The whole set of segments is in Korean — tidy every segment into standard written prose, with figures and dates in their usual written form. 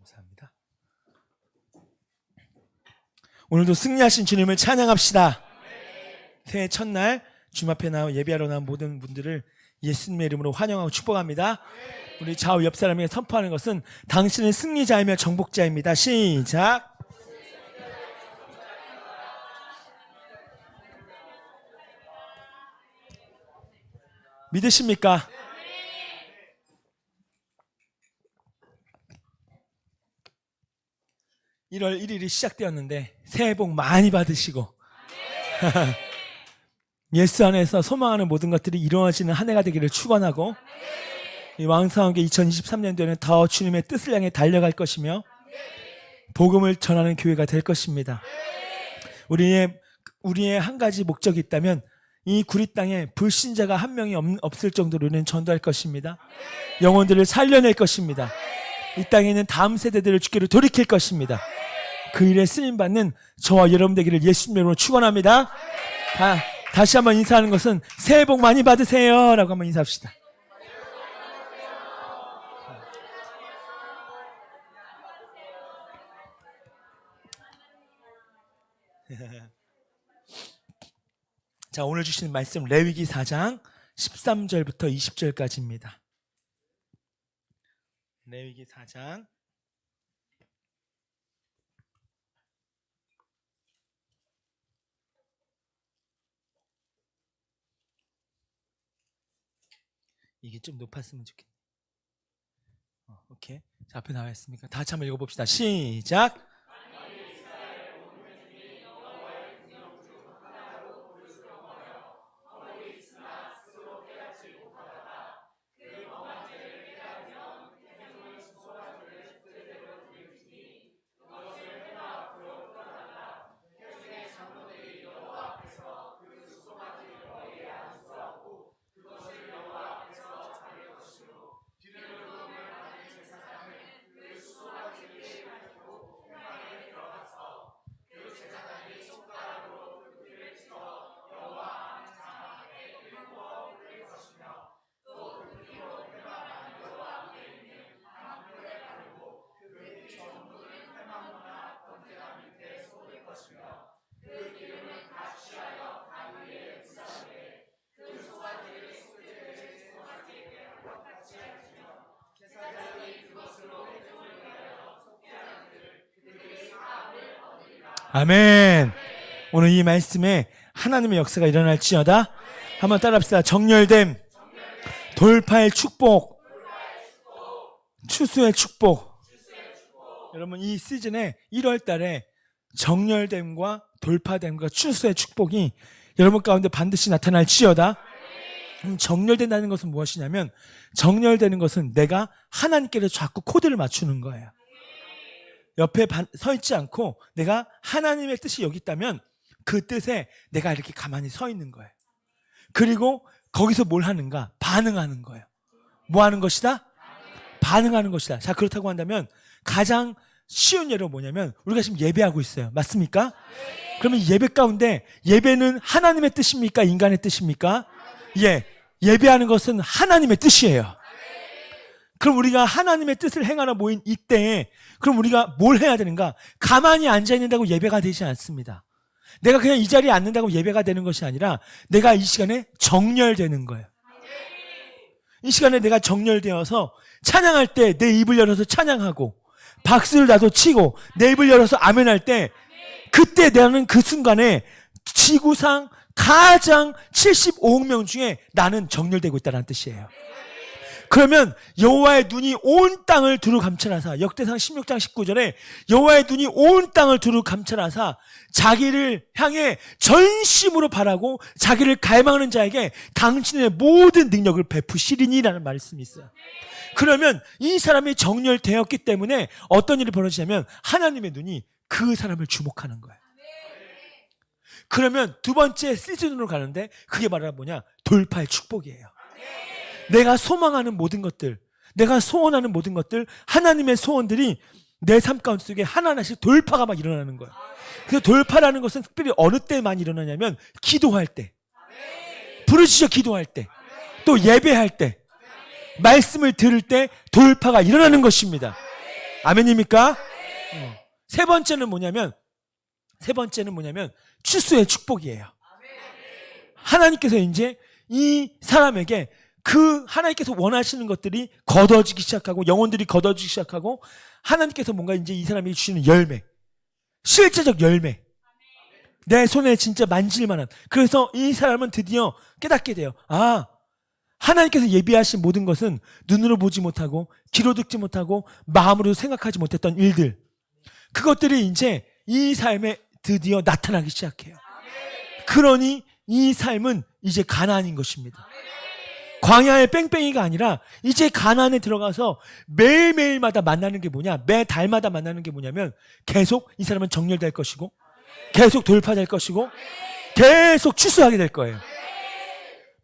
감사합니다. 오늘도 승리하신 주님을 찬양합시다. 새해 첫날 주님 앞에 나와 예배하러 나온 모든 분들을 예수님의 이름으로 환영하고 축복합니다. 우리 좌우 옆 사람에게 선포하는 것은 당신은 승리자이며 정복자입니다. 시작. 믿으십니까? 1월 1일이 시작되었는데 새해 복 많이 받으시고 예수 안에서 소망하는 모든 것들이 이루어지는 한 해가 되기를 축원하고 이 왕성하게 2023년도에는 더 주님의 뜻을 향해 달려갈 것이며 복음을 전하는 교회가 될 것입니다. 우리의 한 가지 목적이 있다면 이 구리 땅에 불신자가 한 명이 없을 정도로는 전도할 것입니다. 영혼들을 살려낼 것입니다. 이 땅에 있는 다음 세대들을 주께로 돌이킬 것입니다. 그 일에 쓰임받는 저와 여러분 되기를 예수님의 이름으로 축원합니다. 다시 한번 인사하는 것은 새해 복 많이 받으세요 라고 한번 인사합시다. 자, 오늘 주신 말씀 레위기 4장 13절부터 20절까지입니다. 레위기 4장 이게 좀 높았으면 좋겠네. 오케이. 자, 앞에 나와 있습니까? 다 같이 한번 읽어봅시다. 시작. 아멘. 오늘 이 말씀에 하나님의 역사가 일어날지어다. 한번 따라합시다. 정렬됨, 돌파의 축복, 추수의 축복. 여러분 이 시즌에 1월 달에 정렬됨과 돌파됨과 추수의 축복이 여러분 가운데 반드시 나타날지어다. 정렬된다는 것은 무엇이냐면 정렬되는 것은 내가 하나님께로 자꾸 코드를 맞추는 거예요. 옆에 서 있지 않고 내가 하나님의 뜻이 여기 있다면 그 뜻에 내가 이렇게 가만히 서 있는 거예요. 그리고 거기서 뭘 하는가? 반응하는 거예요. 뭐 하는 것이다? 반응하는 것이다. 자, 그렇다고 한다면 가장 쉬운 예로 뭐냐면 우리가 지금 예배하고 있어요. 맞습니까? 그러면 예배 가운데 예배는 하나님의 뜻입니까? 인간의 뜻입니까? 예배하는 것은 하나님의 뜻이에요. 그럼 우리가 하나님의 뜻을 행하러 모인 이때에 그럼 우리가 뭘 해야 되는가? 가만히 앉아있는다고 예배가 되지 않습니다. 내가 그냥 이 자리에 앉는다고 예배가 되는 것이 아니라 내가 이 시간에 정렬되는 거예요. 이 시간에 내가 정렬되어서 찬양할 때 내 입을 열어서 찬양하고 박수를 나도 치고 내 입을 열어서 아멘할 때 그때 나는 그 순간에 지구상 가장 75억 명 중에 나는 정렬되고 있다는 뜻이에요. 그러면 여호와의 눈이 온 땅을 두루 감찰하사 역대상 16장 19절에 여호와의 눈이 온 땅을 두루 감찰하사 자기를 향해 전심으로 바라고 자기를 갈망하는 자에게 당신의 모든 능력을 베푸시리니라는 말씀이 있어요. 그러면 이 사람이 정렬되었기 때문에 어떤 일이 벌어지냐면 하나님의 눈이 그 사람을 주목하는 거예요. 그러면 두 번째 시즌으로 가는데 그게 바로 뭐냐? 돌파의 축복이에요. 내가 소망하는 모든 것들, 내가 소원하는 모든 것들, 하나님의 소원들이 내 삶 가운데 속에 하나하나씩 돌파가 막 일어나는 거예요. 그래서 돌파라는 것은 특별히 어느 때 많이 일어나냐면 기도할 때, 부르짖어 기도할 때, 또 예배할 때, 말씀을 들을 때 돌파가 일어나는 것입니다. 아멘입니까? 세 번째는 뭐냐면 추수의 축복이에요. 하나님께서 이제 이 사람에게 그 하나님께서 원하시는 것들이 거둬지기 시작하고 영혼들이 거둬지기 시작하고 하나님께서 뭔가 이제 이 사람이 주시는 열매, 실제적 열매, 내 손에 진짜 만질 만한. 그래서 이 사람은 드디어 깨닫게 돼요. 아, 하나님께서 예비하신 모든 것은 눈으로 보지 못하고 귀로 듣지 못하고 마음으로 생각하지 못했던 일들, 그것들이 이제 이 삶에 드디어 나타나기 시작해요. 그러니 이 삶은 이제 가나안인 것입니다. 광야의 뺑뺑이가 아니라 이제 가나안에 들어가서 매일매일마다 만나는 게 뭐냐, 매달마다 만나는 게 뭐냐면 계속 이 사람은 정렬될 것이고 계속 돌파될 것이고 계속 추수하게 될 거예요.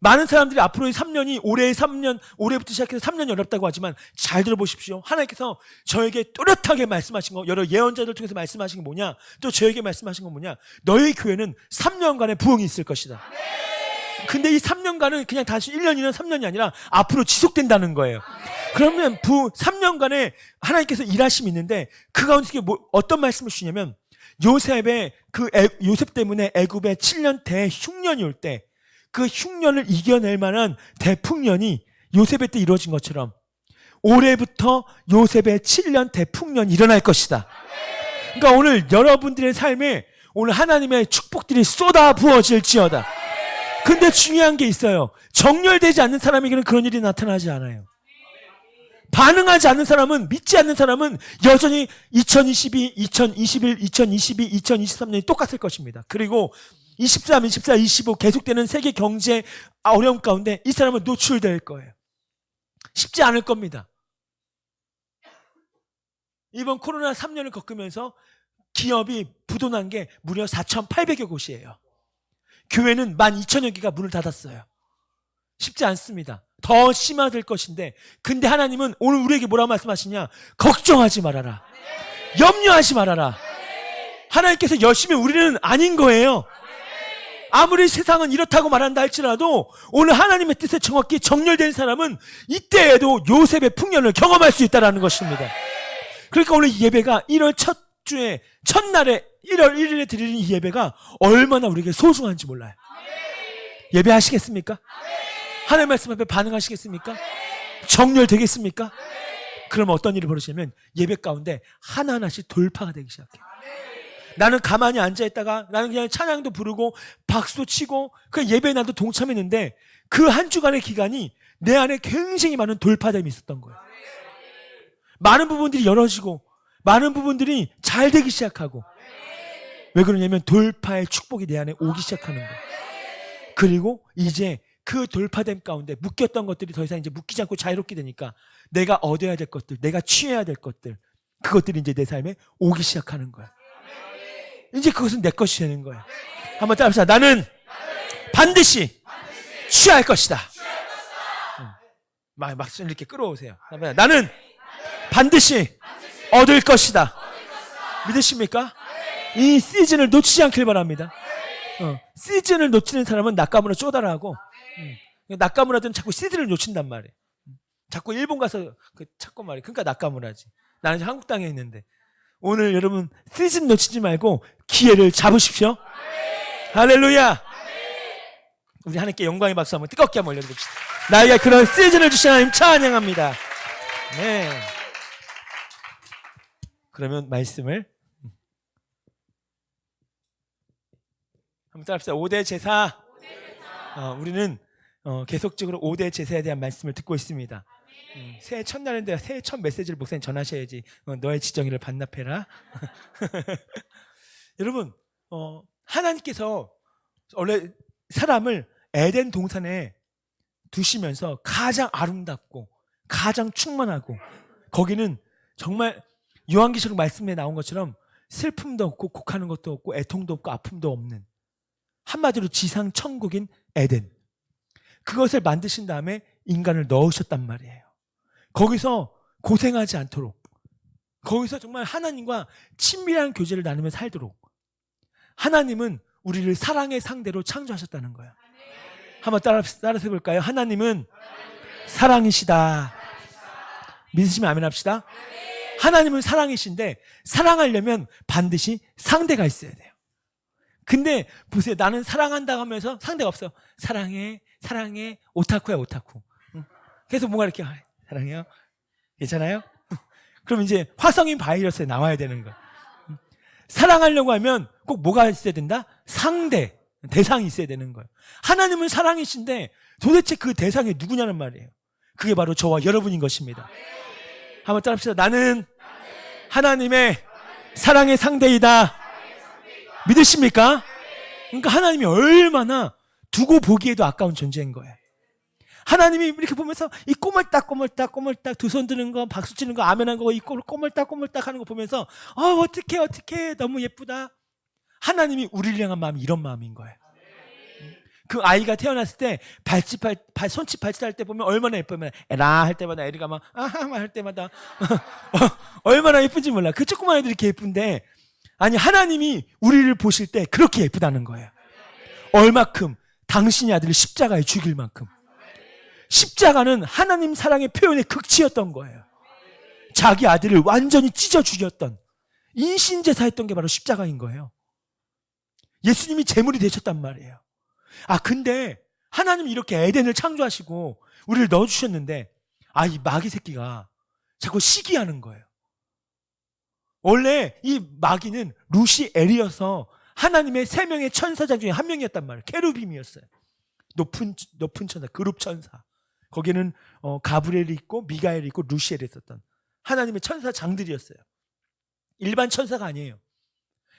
많은 사람들이 앞으로의 3년이 올해의 3년, 올해부터 시작해서 3년이 어렵다고 하지만 잘 들어보십시오. 하나님께서 저에게 또렷하게 말씀하신 거, 여러 예언자들 통해서 말씀하신 게 뭐냐, 또 저에게 말씀하신 건 뭐냐, 너희 교회는 3년간의 부흥이 있을 것이다. 근데 이 3년간은 그냥 단순 1년이나 3년이 아니라 앞으로 지속된다는 거예요. 그러면 3년간에 하나님께서 일하심이 있는데 그 가운데 어떤 말씀을 주시냐면 요셉의 요셉 때문에 애굽에 7년 대흉년이 올 때 그 흉년을 이겨낼 만한 대풍년이 요셉의 때 이루어진 것처럼 올해부터 요셉의 7년 대풍년이 일어날 것이다. 그러니까 오늘 여러분들의 삶에 오늘 하나님의 축복들이 쏟아 부어질지어다. 근데 중요한 게 있어요. 정렬되지 않는 사람에게는 그런 일이 나타나지 않아요. 반응하지 않는 사람은, 믿지 않는 사람은 여전히 2022, 2021, 2022, 2023년이 똑같을 것입니다. 그리고 23, 24, 25 계속되는 세계 경제 어려움 가운데 이 사람은 노출될 거예요. 쉽지 않을 겁니다. 이번 코로나 3년을 겪으면서 기업이 부도난 게 무려 4,800여 곳이에요. 교회는 12,000여 개가 문을 닫았어요. 쉽지 않습니다. 더 심화될 것인데, 근데 하나님은 오늘 우리에게 뭐라고 말씀하시냐? 걱정하지 말아라. 염려하지 말아라. 하나님께서 열심히 우리는 아닌 거예요. 아무리 세상은 이렇다고 말한다 할지라도 오늘 하나님의 뜻에 정확히 정렬된 사람은 이때에도 요셉의 풍년을 경험할 수 있다는 것입니다. 그러니까 오늘 이 예배가 1월 첫 주에 첫날에 1월 1일에 드리는 이 예배가 얼마나 우리에게 소중한지 몰라요. 예배하시겠습니까? 하나님의 말씀 앞에 반응하시겠습니까? 정렬되겠습니까? 그러면 어떤 일이 벌어지냐면 예배 가운데 하나하나씩 돌파가 되기 시작해요. 나는 가만히 앉아있다가 나는 그냥 찬양도 부르고 박수도 치고 그 예배에 나도 동참했는데 그 한 주간의 기간이 내 안에 굉장히 많은 돌파됨이 있었던 거예요. 많은 부분들이 열어지고 많은 부분들이 잘 되기 시작하고. 왜 그러냐면 돌파의 축복이 내 안에 오기 시작하는 거예요. 그리고 이제 그 돌파됨 가운데 묶였던 것들이 더 이상 이제 묶이지 않고 자유롭게 되니까 내가 얻어야 될 것들, 내가 취해야 될 것들, 그것들이 이제 내 삶에 오기 시작하는 거야. 이제 그것은 내 것이 되는 거예요. 한번 따라합시다. 나는 반드시 취할 것이다. 막상 이렇게 끌어오세요. 나는 반드시 얻을 것이다. 믿으십니까? 이 시즌을 놓치지 않길 바랍니다. 시즌을 놓치는 사람은 낙가무라 쪼다라고. 낙가무라들은 자꾸 시즌을 놓친단 말이에요. 자꾸 일본 가서 찾고 말이에요. 그러니까 낙가무라지. 나는 이제 한국 땅에 있는데. 오늘 여러분 시즌 놓치지 말고 기회를 잡으십시오. 할렐루야. 우리 하나님께 영광의 박수 한번 뜨겁게 한번 올려드립시다. 나에게 그런 시즌을 주신 하나님 찬양합니다. 네. 그러면 말씀을 한번 따라합시다. 5대 제사. 우리는 계속적으로 5대 제사에 대한 말씀을 듣고 있습니다. 새해 첫날인데 새해 첫 메시지를 목사님 전하셔야지. 너의 지정의를 반납해라. 여러분, 하나님께서 원래 사람을 에덴 동산에 두시면서 가장 아름답고 가장 충만하고 거기는 정말 요한계시록 말씀에 나온 것처럼 슬픔도 없고 곡하는 것도 없고 애통도 없고 아픔도 없는, 한마디로 지상 천국인 에덴, 그것을 만드신 다음에 인간을 넣으셨단 말이에요. 거기서 고생하지 않도록, 거기서 정말 하나님과 친밀한 교제를 나누며 살도록 하나님은 우리를 사랑의 상대로 창조하셨다는 거예요. 한번 따라서 해볼까요? 하나님은 사랑이시다. 믿으시면 아멘 합시다. 하나님은 사랑이신데 사랑하려면 반드시 상대가 있어야 돼요. 근데 보세요. 나는 사랑한다고 하면서 상대가 없어요. 사랑해, 사랑해. 오타쿠야, 오타쿠. 그래서 뭔가 이렇게 사랑해요. 괜찮아요? 그럼 이제 화성인 바이러스에 나와야 되는 거야. 사랑하려고 하면 꼭 뭐가 있어야 된다? 상대, 대상이 있어야 되는 거예요. 하나님은 사랑이신데 도대체 그 대상이 누구냐는 말이에요. 그게 바로 저와 여러분인 것입니다. 한번 따라합시다. 나는 하나님의 사랑의 상대이다. 믿으십니까? 그러니까 하나님이 얼마나 두고 보기에도 아까운 존재인 거예요. 하나님이 이렇게 보면서 이 꼬물딱 두 손 드는 거, 박수 치는 거, 아멘한 거, 이 꼬물딱 하는 거 보면서 어떡해 너무 예쁘다. 하나님이 우리를 향한 마음이 이런 마음인 거예요. 그 아이가 태어났을 때 손짓 발짓할 때 보면 얼마나 예쁘면 에라 할 때마다 에리가 막 아하 할 때마다 얼마나 예쁜지 몰라. 그 조그만 애들이 이렇게 예쁜데 아니 하나님이 우리를 보실 때 그렇게 예쁘다는 거예요. 얼마큼 당신의 아들을 십자가에 죽일 만큼. 십자가는 하나님 사랑의 표현의 극치였던 거예요. 자기 아들을 완전히 찢어 죽였던 인신제사했던 게 바로 십자가인 거예요. 예수님이 제물이 되셨단 말이에요. 근데 하나님이 이렇게 에덴을 창조하시고 우리를 넣어주셨는데 이 마귀 새끼가 자꾸 시기하는 거예요. 원래 이 마귀는 루시엘이어서 하나님의 3명의 천사장 중에 한 명이었단 말이에요. 케루빔이었어요. 높은 천사, 그룹 천사. 거기는 가브리엘이 있고 미가엘이 있고 루시엘이 있었던 하나님의 천사장들이었어요. 일반 천사가 아니에요.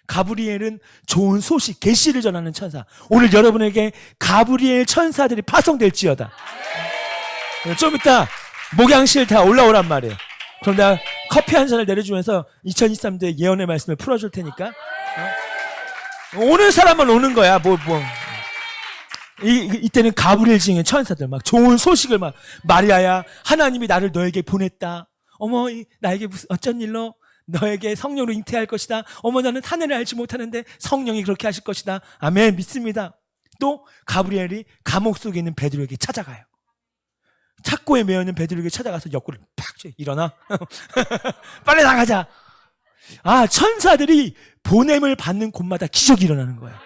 가브리엘은 좋은 소식, 계시를 전하는 천사. 오늘 여러분에게 가브리엘 천사들이 파송될지어다. 좀 이따 목양실 다 올라오란 말이에요. 그럼 내가 커피 한 잔을 내려주면서 2023년도에 예언의 말씀을 풀어줄 테니까 오는 사람만 오는 거야. 이때는 가브리엘 중에 천사들 막 좋은 소식을 막 마리아야 하나님이 나를 너에게 보냈다. 어머 나에게 무슨 어쩐 일로 너에게 성령으로 잉태할 것이다. 어머 나는 사내를 알지 못하는데 성령이 그렇게 하실 것이다. 아멘 믿습니다. 또 가브리엘이 감옥 속에 있는 베드로에게 찾아가요. 착고에 매여 있는 베드로에게 찾아가서 옆구리를 팍 쳐. 일어나. 빨리 나가자. 천사들이 보냄을 받는 곳마다 기적이 일어나는 거예요.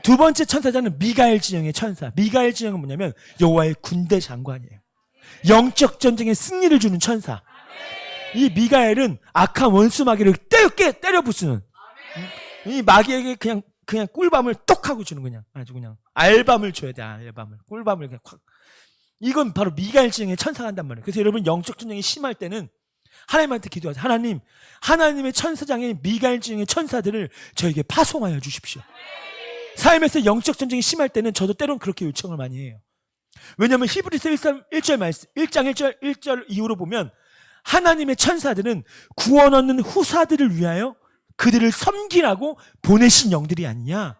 두 번째 천사장은 미가엘 진영의 천사. 미가엘 진영은 뭐냐면 여호와의 군대 장관이에요. 영적 전쟁에 승리를 주는 천사. 이 미가엘은 악한 원수 마귀를 때려 부수는 이 마귀에게 그냥 꿀밤을 똑 하고 주는 그냥 아주 그냥 알밤을 줘야 돼. 알밤을 꿀밤을 그냥 확. 이건 바로 미가엘 진영의 천사가 한단 말이에요. 그래서 여러분 영적 전쟁이 심할 때는 하나님한테 기도하세요. 하나님, 하나님의 천사장인 미가엘 진영의 천사들을 저에게 파송하여 주십시오. 삶에서 영적 전쟁이 심할 때는 저도 때론 그렇게 요청을 많이 해요. 왜냐하면 히브리서 1장 1절 이후로 보면 하나님의 천사들은 구원 얻는 후사들을 위하여 그들을 섬기라고 보내신 영들이 아니냐.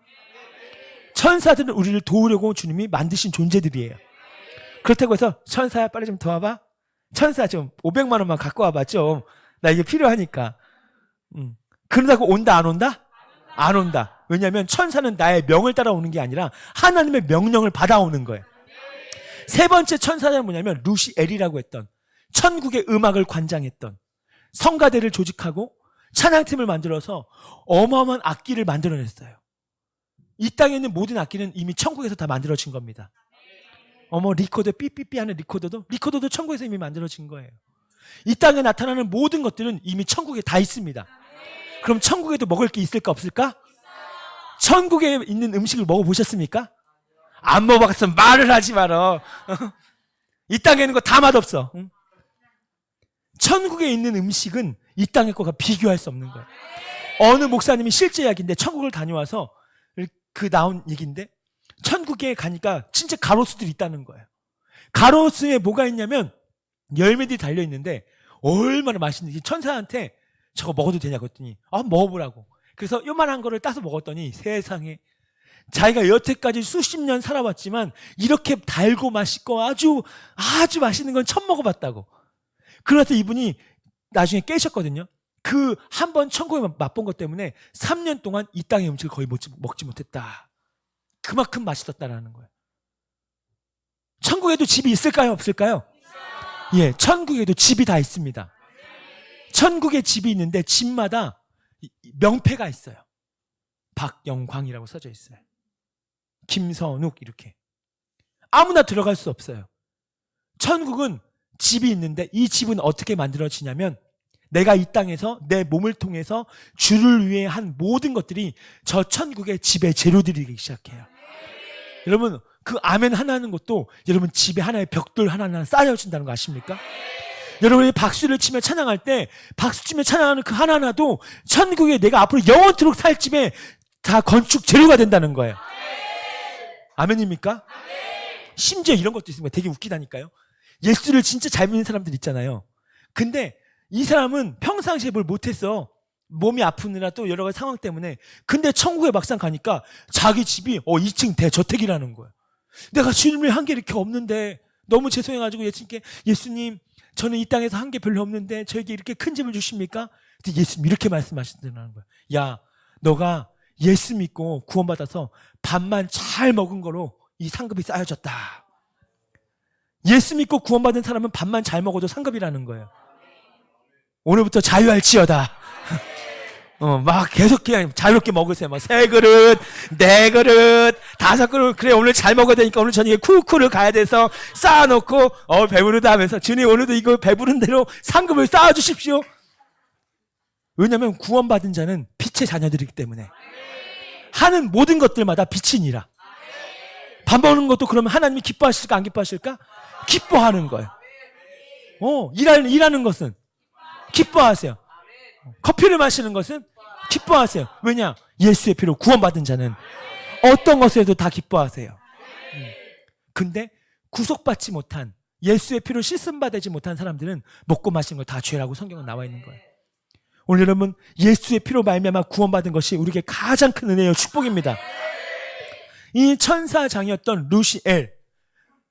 천사들은 우리를 도우려고 주님이 만드신 존재들이에요. 그렇다고 해서 천사야 빨리 좀 도와봐. 천사 좀 500만 원만 갖고 와봐 좀. 나 이게 필요하니까. 그러다고 온다 안 온다? 안 온다. 왜냐하면 천사는 나의 명을 따라오는 게 아니라 하나님의 명령을 받아오는 거예요. 세 번째 천사는 뭐냐면 루시엘이라고 했던 천국의 음악을 관장했던 성가대를 조직하고 찬양팀을 만들어서 어마어마한 악기를 만들어냈어요. 이 땅에 있는 모든 악기는 이미 천국에서 다 만들어진 겁니다. 리코더 삐삐삐 하는 리코더도 천국에서 이미 만들어진 거예요. 이 땅에 나타나는 모든 것들은 이미 천국에 다 있습니다. 그럼 천국에도 먹을 게 있을까 없을까? 천국에 있는 음식을 먹어보셨습니까? 안 먹어봤으면 말을 하지 마라. 이 땅에 있는 거 다 맛없어. 천국에 있는 음식은 이 땅의 거가 비교할 수 없는 거예요. 어느 목사님이 실제 이야기인데 천국을 다녀와서 나온 얘기인데 천국에 가니까 진짜 가로수들이 있다는 거예요. 가로수에 뭐가 있냐면 열매들이 달려있는데 얼마나 맛있는지 천사한테 저거 먹어도 되냐고 했더니 먹어보라고. 그래서 요만한 거를 따서 먹었더니 세상에 자기가 여태까지 수십 년 살아왔지만 이렇게 달고 맛있고 아주 맛있는 건 처음 먹어봤다고. 그래서 이분이 나중에 깨셨거든요. 그 한 번 천국에 맛본 것 때문에 3년 동안 이 땅의 음식을 거의 먹지 못했다. 그만큼 맛있었다라는 거예요. 천국에도 집이 있을까요? 없을까요? 예, 천국에도 집이 다 있습니다. 천국에 집이 있는데 집마다 명패가 있어요. 박영광이라고 써져 있어요. 김선욱 이렇게. 아무나 들어갈 수 없어요. 천국은 집이 있는데 이 집은 어떻게 만들어지냐면 내가 이 땅에서 내 몸을 통해서 주를 위해 한 모든 것들이 저 천국의 집의 재료들이기 시작해요. 여러분 그 아멘 하나 하는 것도 여러분 집에 하나의 벽돌 하나하나 쌓여진다는 거 아십니까? 여러분이 박수를 치며 찬양할 때 박수 치며 찬양하는 그 하나하나도 천국에 내가 앞으로 영원토록 살 집에 다 건축 재료가 된다는 거예요. 아멘입니까? 심지어 이런 것도 있습니다. 되게 웃기다니까요. 예수를 진짜 잘 믿는 사람들 있잖아요. 근데 이 사람은 평상시에 뭘 못했어. 몸이 아프느라 또 여러 가지 상황 때문에. 근데 천국에 막상 가니까 자기 집이 2층 대저택이라는 거예요. 내가 주님을 한 게 이렇게 없는데 너무 죄송해가지고 예수님께 예수님 저는 이 땅에서 한 게 별로 없는데 저에게 이렇게 큰 집을 주십니까? 근데 예수님 이렇게 말씀하신다는 거예요. 야 너가 예수 믿고 구원받아서 밥만 잘 먹은 거로 이 상급이 쌓여졌다. 예수 믿고 구원받은 사람은 밥만 잘 먹어도 상급이라는 거예요. 오늘부터 자유할지어다. 막 계속 그냥 자유롭게 먹으세요. 막 3그릇, 4그릇, 5그릇. 그래, 오늘 잘 먹어야 되니까 오늘 저녁에 쿠쿠를 가야 돼서 쌓아놓고, 배부르다 하면서, 주님 오늘도 이거 배부른 대로 상급을 쌓아주십시오. 왜냐면 구원받은 자는 빛의 자녀들이기 때문에. 하는 모든 것들마다 빛이니라. 밥 먹는 것도 그러면 하나님이 기뻐하실까, 안 기뻐하실까? 기뻐하는 거예요. 일하는 것은 기뻐하세요. 커피를 마시는 것은 기뻐하세요. 왜냐? 예수의 피로 구원받은 자는 어떤 것에도 다 기뻐하세요. 근데 구속받지 못한 예수의 피로 씻음받지 못한 사람들은 먹고 마시는 거 다 죄라고 성경은 나와 있는 거예요. 오늘 여러분 예수의 피로 말미암아 구원받은 것이 우리에게 가장 큰 은혜요 축복입니다. 이 천사장이었던 루시엘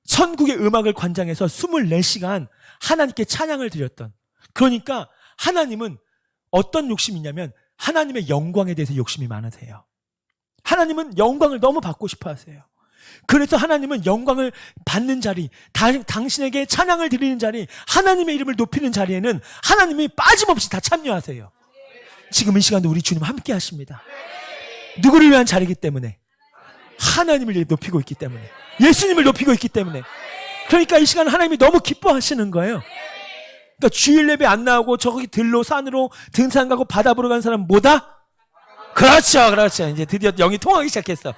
천국의 음악을 관장해서 24시간 하나님께 찬양을 드렸던, 그러니까 하나님은 어떤 욕심이 있냐면 하나님의 영광에 대해서 욕심이 많으세요. 하나님은 영광을 너무 받고 싶어 하세요. 그래서 하나님은 영광을 받는 자리, 당신에게 찬양을 드리는 자리, 하나님의 이름을 높이는 자리에는 하나님이 빠짐없이 다 참여하세요. 지금 이 시간도 우리 주님 함께 하십니다. 누구를 위한 자리이기 때문에? 하나님을 높이고 있기 때문에, 예수님을 높이고 있기 때문에. 그러니까 이 시간 하나님이 너무 기뻐하시는 거예요. 그러니까 주일 예배 안 나오고 저기 들로 산으로 등산 가고 바다 보러 간 사람 뭐다? 그렇죠. 이제 드디어 영이 통하기 시작했어.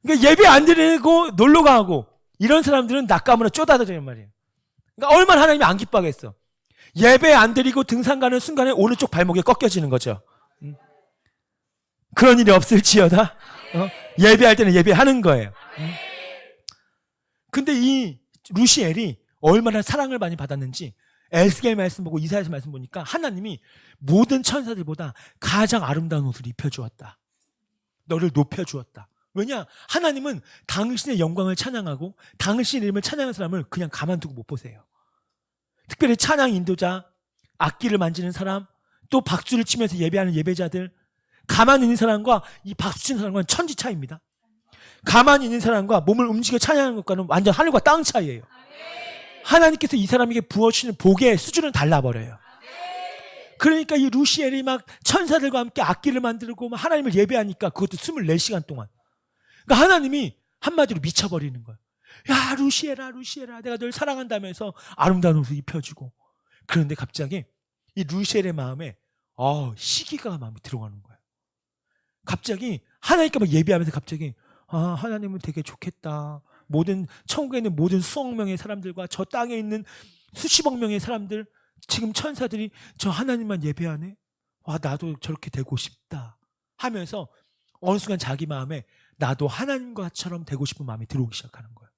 그러니까 예배 안 드리고 놀러 가고 이런 사람들은 낙가무나 쪼다드리는 말이에요. 그러니까 얼마나 하나님이 안 기뻐하겠어. 예배 안 드리고 등산 가는 순간에 오른쪽 발목이 꺾여지는 거죠. 그런 일이 없을지어다. 예배할 때는 예배하는 거예요. 근데 이 루시엘이 얼마나 사랑을 많이 받았는지 에스겔 말씀 보고 이사야서 말씀 보니까 하나님이 모든 천사들보다 가장 아름다운 옷을 입혀주었다. 너를 높여주었다. 왜냐? 하나님은 당신의 영광을 찬양하고 당신의 이름을 찬양하는 사람을 그냥 가만두고 못 보세요. 특별히 찬양 인도자, 악기를 만지는 사람, 또 박수를 치면서 예배하는 예배자들, 가만히 있는 사람과 이 박수 치는 사람과는 천지 차이입니다. 가만히 있는 사람과 몸을 움직여 찬양하는 것과는 완전 하늘과 땅 차이예요. 하나님께서 이 사람에게 부어주시는 복의 수준은 달라버려요. 그러니까 이 루시엘이 막 천사들과 함께 악기를 만들고 막 하나님을 예배하니까 그것도 24시간 동안. 그러니까 하나님이 한마디로 미쳐버리는 거예요. 야, 루시엘아, 내가 널 사랑한다면서 아름다운 옷을 입혀주고. 그런데 갑자기 이 루시엘의 마음에 시기가 마음에 들어가는 거예요. 갑자기 하나님께 막 예배하면서 갑자기 하나님은 되게 좋겠다. 모든 천국에 있는 모든 수억 명의 사람들과 저 땅에 있는 수십억 명의 사람들, 지금 천사들이 저 하나님만 예배하네. 나도 저렇게 되고 싶다 하면서 어느 순간 자기 마음에 나도 하나님과처럼 되고 싶은 마음이 들어오기 시작하는 거예요.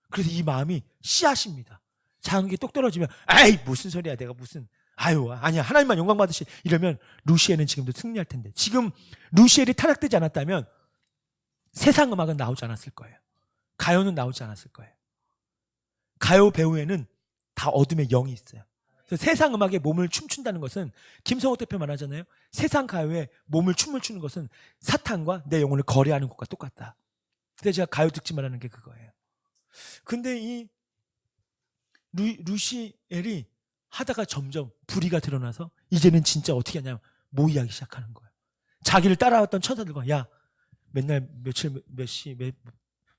그래서 이 마음이 씨앗입니다. 작은 게 똑 떨어지면 에이 무슨 소리야, 내가 무슨 아니야, 하나님만 영광 받으시. 이러면 루시엘은 지금도 승리할 텐데. 지금 루시엘이 타락되지 않았다면 세상 음악은 나오지 않았을 거예요. 가요는 나오지 않았을 거예요. 가요 배우에는 다 어둠의 영이 있어요. 그래서 세상 음악에 몸을 춤춘다는 것은, 김성호 대표 말하잖아요. 세상 가요에 몸을 춤을 추는 것은 사탄과 내 영혼을 거래하는 것과 똑같다. 그래서 제가 가요 듣지 말라는 게 그거예요. 근데 이 루시엘이 하다가 점점 불의가 드러나서 이제는 진짜 어떻게 하냐면 모의하기 시작하는 거예요. 자기를 따라왔던 천사들과 야 맨날 며칠 몇 시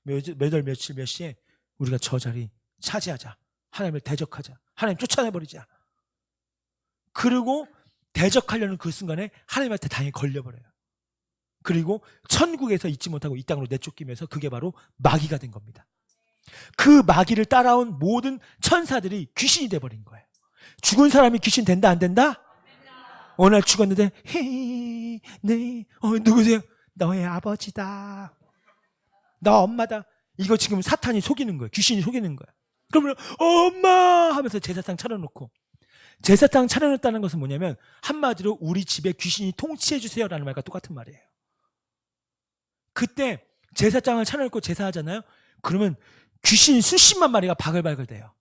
몇월 며칠 몇 시에 우리가 저 자리 차지하자. 하나님을 대적하자. 하나님 쫓아내버리자. 그리고 대적하려는 그 순간에 하나님한테 당연히 걸려버려요. 그리고 천국에서 잊지 못하고 이 땅으로 내쫓기면서 그게 바로 마귀가 된 겁니다. 그 마귀를 따라온 모든 천사들이 귀신이 돼버린 거예요. 죽은 사람이 귀신 된다 안 된다? 어느 날 죽었는데 네 누구세요? 너의 아버지다. 너 엄마다. 이거 지금 사탄이 속이는 거예요. 귀신이 속이는 거예요. 그러면 엄마 하면서 제사상 차려놓고, 제사상 차려놓았다는 것은 뭐냐면 한마디로 우리 집에 귀신이 통치해 주세요라는 말과 똑같은 말이에요. 그때 제사장을 차려놓고 제사하잖아요. 그러면 귀신 수십만 마리가 바글바글 돼요.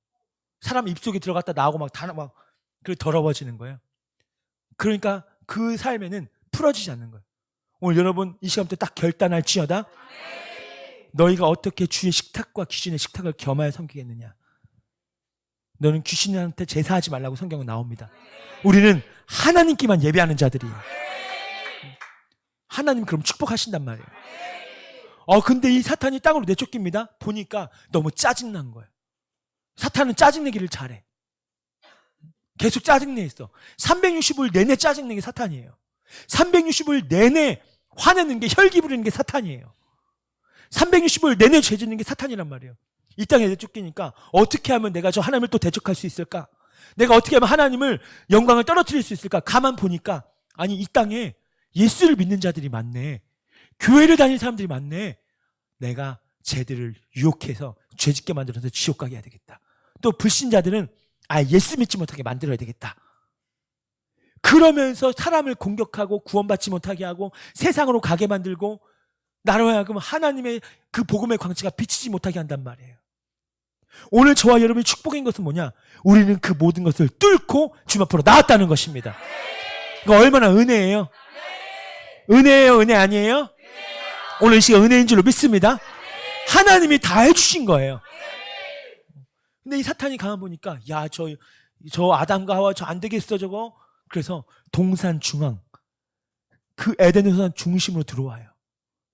사람 입속에 들어갔다 나오고 막 더러워지는 거예요. 그러니까 그 삶에는 풀어지지 않는 거예요. 오늘 여러분 이 시간부터 딱 결단할지어다. 너희가 어떻게 주의 식탁과 귀신의 식탁을 겸하여 섬기겠느냐. 너는 귀신한테 제사하지 말라고 성경은 나옵니다. 우리는 하나님께만 예배하는 자들이에요. 하나님 그럼 축복하신단 말이에요. 근데 이 사탄이 땅으로 내쫓깁니다. 보니까 너무 짜증난 거예요. 사탄은 짜증내기를 잘해. 계속 짜증내 있어. 365일 내내 짜증내기 사탄이에요. 365일 내내 화내는 게, 혈기 부리는 게 사탄이에요. 365일 내내 죄 짓는 게 사탄이란 말이에요. 이 땅에 내쫓기니까 어떻게 하면 내가 저 하나님을 또 대적할 수 있을까? 내가 어떻게 하면 하나님을 영광을 떨어뜨릴 수 있을까? 가만 보니까 아니 이 땅에 예수를 믿는 자들이 많네. 교회를 다니는 사람들이 많네. 내가 쟤들을 유혹해서 죄짓게 만들어서 지옥 가게 해야 되겠다. 또 불신자들은 예수 믿지 못하게 만들어야 되겠다. 그러면서 사람을 공격하고 구원받지 못하게 하고 세상으로 가게 만들고 나로 하여금 하나님의 그 복음의 광채가 비치지 못하게 한단 말이에요. 오늘 저와 여러분이 축복인 것은 뭐냐? 우리는 그 모든 것을 뚫고 주님 앞으로 나왔다는 것입니다. 이거 얼마나 은혜예요? 은혜예요? 은혜 아니에요? 오늘 이 시간 은혜인 줄로 믿습니다. 하나님이 다 해주신 거예요. 근데 이 사탄이 가만 보니까 야, 저 아담과 하와 저 안 되겠어 저거. 그래서 동산 중앙 그 에덴 동산 중심으로 들어와요.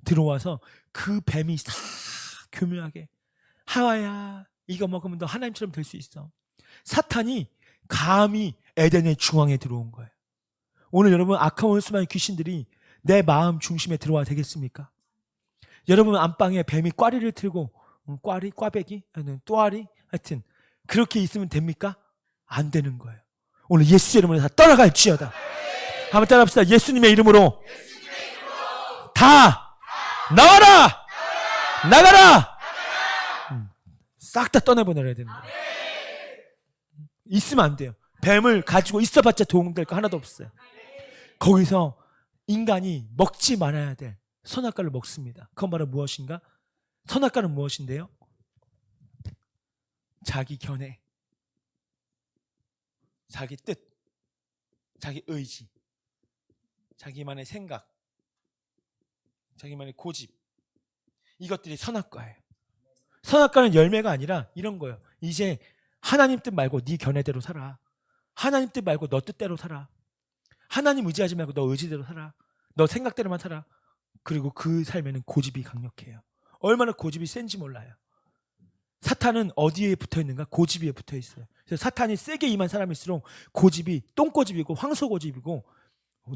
들어와서 그 뱀이 싹 교묘하게 하와야 이거 먹으면 너 하나님처럼 될 수 있어. 사탄이 감히 에덴의 중앙에 들어온 거예요. 오늘 여러분 아카온 수많은 귀신들이 내 마음 중심에 들어와 되겠습니까? 여러분 안방에 뱀이 꽈리를 틀고 꽈배기? 또아리? 하여튼 그렇게 있으면 됩니까? 안 되는 거예요. 오늘 예수 이름으로 다 떠나갈지어다. 한번 따라합시다. 예수님의 이름으로 다 나와라! 나가라! 싹 다 떠내보내야 되는 거예요. 있으면 안 돼요. 뱀을 가지고 있어봤자 도움될 거 하나도 없어요. 거기서 인간이 먹지 말아야 될 선악과를 먹습니다. 그건 바로 무엇인가? 선악과는 무엇인데요? 자기 견해, 자기 뜻, 자기 의지, 자기만의 생각, 자기만의 고집, 이것들이 선악과예요. 선악과는 열매가 아니라 이런 거예요. 이제 하나님 뜻 말고 네 견해대로 살아. 하나님 뜻 말고 너 뜻대로 살아. 하나님 의지하지 말고 너 의지대로 살아. 너 생각대로만 살아. 그리고 그 삶에는 고집이 강력해요. 얼마나 고집이 센지 몰라요. 사탄은 어디에 붙어있는가? 고집 위에 붙어있어요. 그래서 사탄이 세게 임한 사람일수록 고집이 똥고집이고 황소고집이고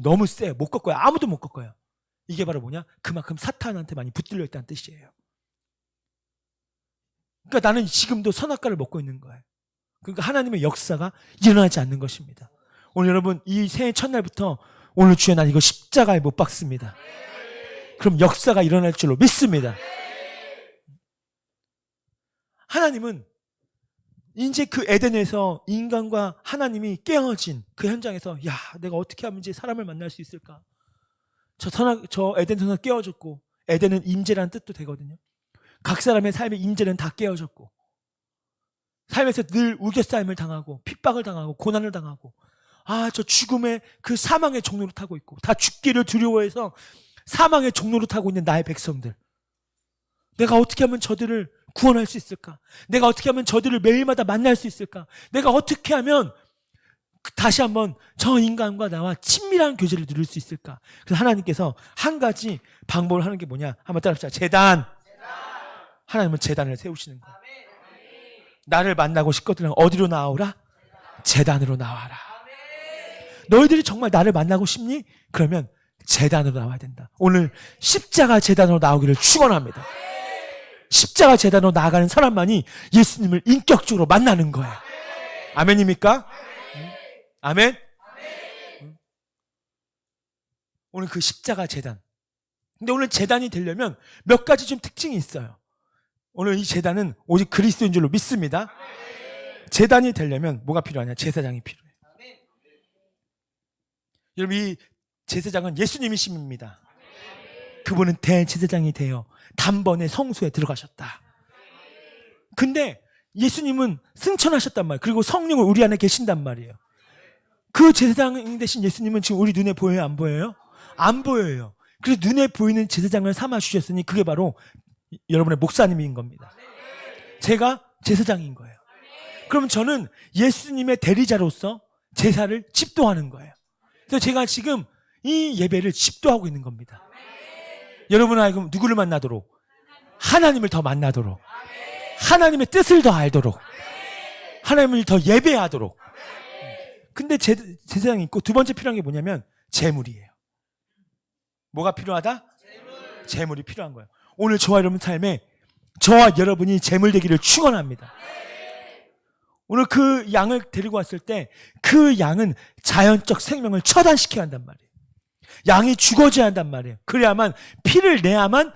너무 세요. 못 꺾어요. 아무도 못 꺾어요. 이게 바로 뭐냐? 그만큼 사탄한테 많이 붙들려 있다는 뜻이에요. 그러니까 나는 지금도 선악과를 먹고 있는 거예요. 그러니까 하나님의 역사가 일어나지 않는 것입니다. 오늘 여러분 이 새해 첫날부터 오늘 주여 난 이거 십자가에 못 박습니다. 그럼 역사가 일어날 줄로 믿습니다. 하나님은 이제 그 에덴에서 인간과 하나님이 깨어진 그 현장에서 야 내가 어떻게 하면 이제 사람을 만날 수 있을까? 저 에덴에서 깨어졌고 에덴은 임재라는 뜻도 되거든요. 각 사람의 삶의 임재는 다 깨어졌고 삶에서 늘 우겨싸임을 당하고 핍박을 당하고 고난을 당하고 저 죽음의 그 사망의 종로를 타고 있고 다 죽기를 두려워해서 사망의 종로를 타고 있는 나의 백성들, 내가 어떻게 하면 저들을 구원할 수 있을까? 내가 어떻게 하면 저들을 매일마다 만날 수 있을까? 내가 어떻게 하면 다시 한번 저 인간과 나와 친밀한 교제를 누릴 수 있을까? 그래서 하나님께서 한 가지 방법을 하는 게 뭐냐? 한번 따라합시다. 제단. 하나님은 제단을 세우시는 거예요. 나를 만나고 싶거든 어디로 나오라? 제단으로 나와라. 너희들이 정말 나를 만나고 싶니? 그러면 제단으로 나와야 된다. 오늘 십자가 제단으로 나오기를 축원합니다. 십자가 제단으로 나아가는 사람만이 예수님을 인격적으로 만나는 거예요. 아멘입니까? 아멘? 오늘 그 십자가 제단. 근데 오늘 제단이 되려면 몇 가지 좀 특징이 있어요. 오늘 이 제단은 오직 그리스도인 줄로 믿습니다. 제단이 되려면 뭐가 필요하냐? 제사장이 필요해요. 여러분, 이 제사장은 예수님이십니다. 그분은 대제사장이 되어 단번에 성소에 들어가셨다. 근데 예수님은 승천하셨단 말이에요. 그리고 성령을 우리 안에 계신단 말이에요. 그 제사장 대신 예수님은 지금 우리 눈에 보여요? 안 보여요? 안 보여요. 그래서 눈에 보이는 제사장을 삼아 주셨으니 그게 바로 여러분의 목사님인 겁니다. 제가 제사장인 거예요. 그럼 저는 예수님의 대리자로서 제사를 집도하는 거예요. 그래서 제가 지금 이 예배를 집도하고 있는 겁니다. 여러분 알고 누구를 만나도록? 하나님을 더 만나도록, 하나님의 뜻을 더 알도록, 하나님을 더 예배하도록. 근데 제사장이 있고 두 번째 필요한 게 뭐냐면 재물이에요. 뭐가 필요하다? 재물이 필요한 거예요. 오늘 저와 여러분 삶에 저와 여러분이 재물 되기를 축원합니다. 오늘 그 양을 데리고 왔을 때 그 양은 자연적 생명을 처단시켜야 한단 말이에요. 양이 죽어져야 한단 말이에요. 그래야만 피를 내야만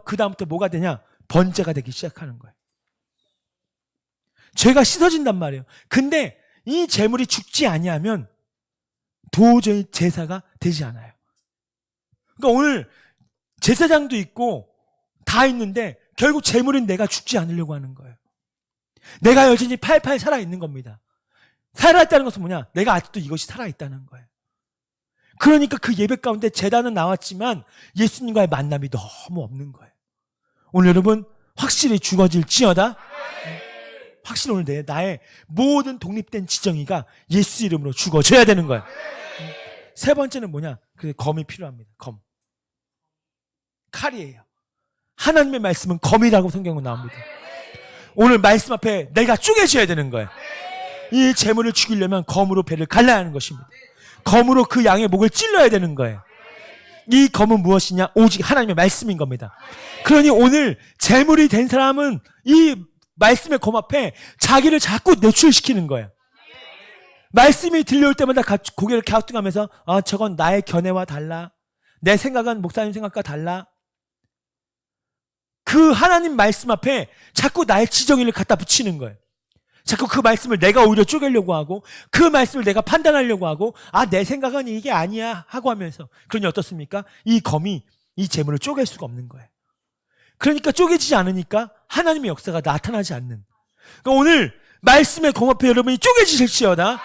그 다음부터 뭐가 되냐? 번제가 되기 시작하는 거예요. 죄가 씻어진단 말이에요. 근데 이 재물이 죽지 아니하면 도저히 제사가 되지 않아요. 그러니까 오늘 제사장도 있고 다 있는데 결국 재물인 내가 죽지 않으려고 하는 거예요. 내가 여전히 팔팔 살아있는 겁니다. 살아있다는 것은 뭐냐? 내가 아직도 이것이 살아있다는 거예요. 그러니까 그 예배 가운데 제단은 나왔지만 예수님과의 만남이 너무 없는 거예요. 오늘 여러분 확실히 죽어질지어다. 확실히 오늘 나의 모든 독립된 지정의가 예수 이름으로 죽어져야 되는 거예요. 세 번째는 뭐냐? 그 검이 필요합니다. 검. 칼이에요. 하나님의 말씀은 검이라고 성경은 나옵니다. 오늘 말씀 앞에 내가 쪼개져야 되는 거예요. 이 재물을 죽이려면 검으로 배를 갈라야 하는 것입니다. 검으로 그 양의 목을 찔러야 되는 거예요. 이 검은 무엇이냐? 오직 하나님의 말씀인 겁니다. 그러니 오늘 재물이 된 사람은 이 말씀의 검 앞에 자기를 자꾸 노출시키는 거예요. 말씀이 들려올 때마다 고개를 갸우뚱하면서 저건 나의 견해와 달라. 내 생각은 목사님 생각과 달라. 그 하나님 말씀 앞에 자꾸 나의 지정의를 갖다 붙이는 거예요. 자꾸 그 말씀을 내가 오히려 쪼개려고 하고 그 말씀을 내가 판단하려고 하고 내 생각은 이게 아니야 하고 하면서 그러니 어떻습니까? 이 검이 이 재물을 쪼갤 수가 없는 거예요. 그러니까 쪼개지지 않으니까 하나님의 역사가 나타나지 않는. 그러니까 오늘 말씀의 검 앞에 여러분이 쪼개지실지어다.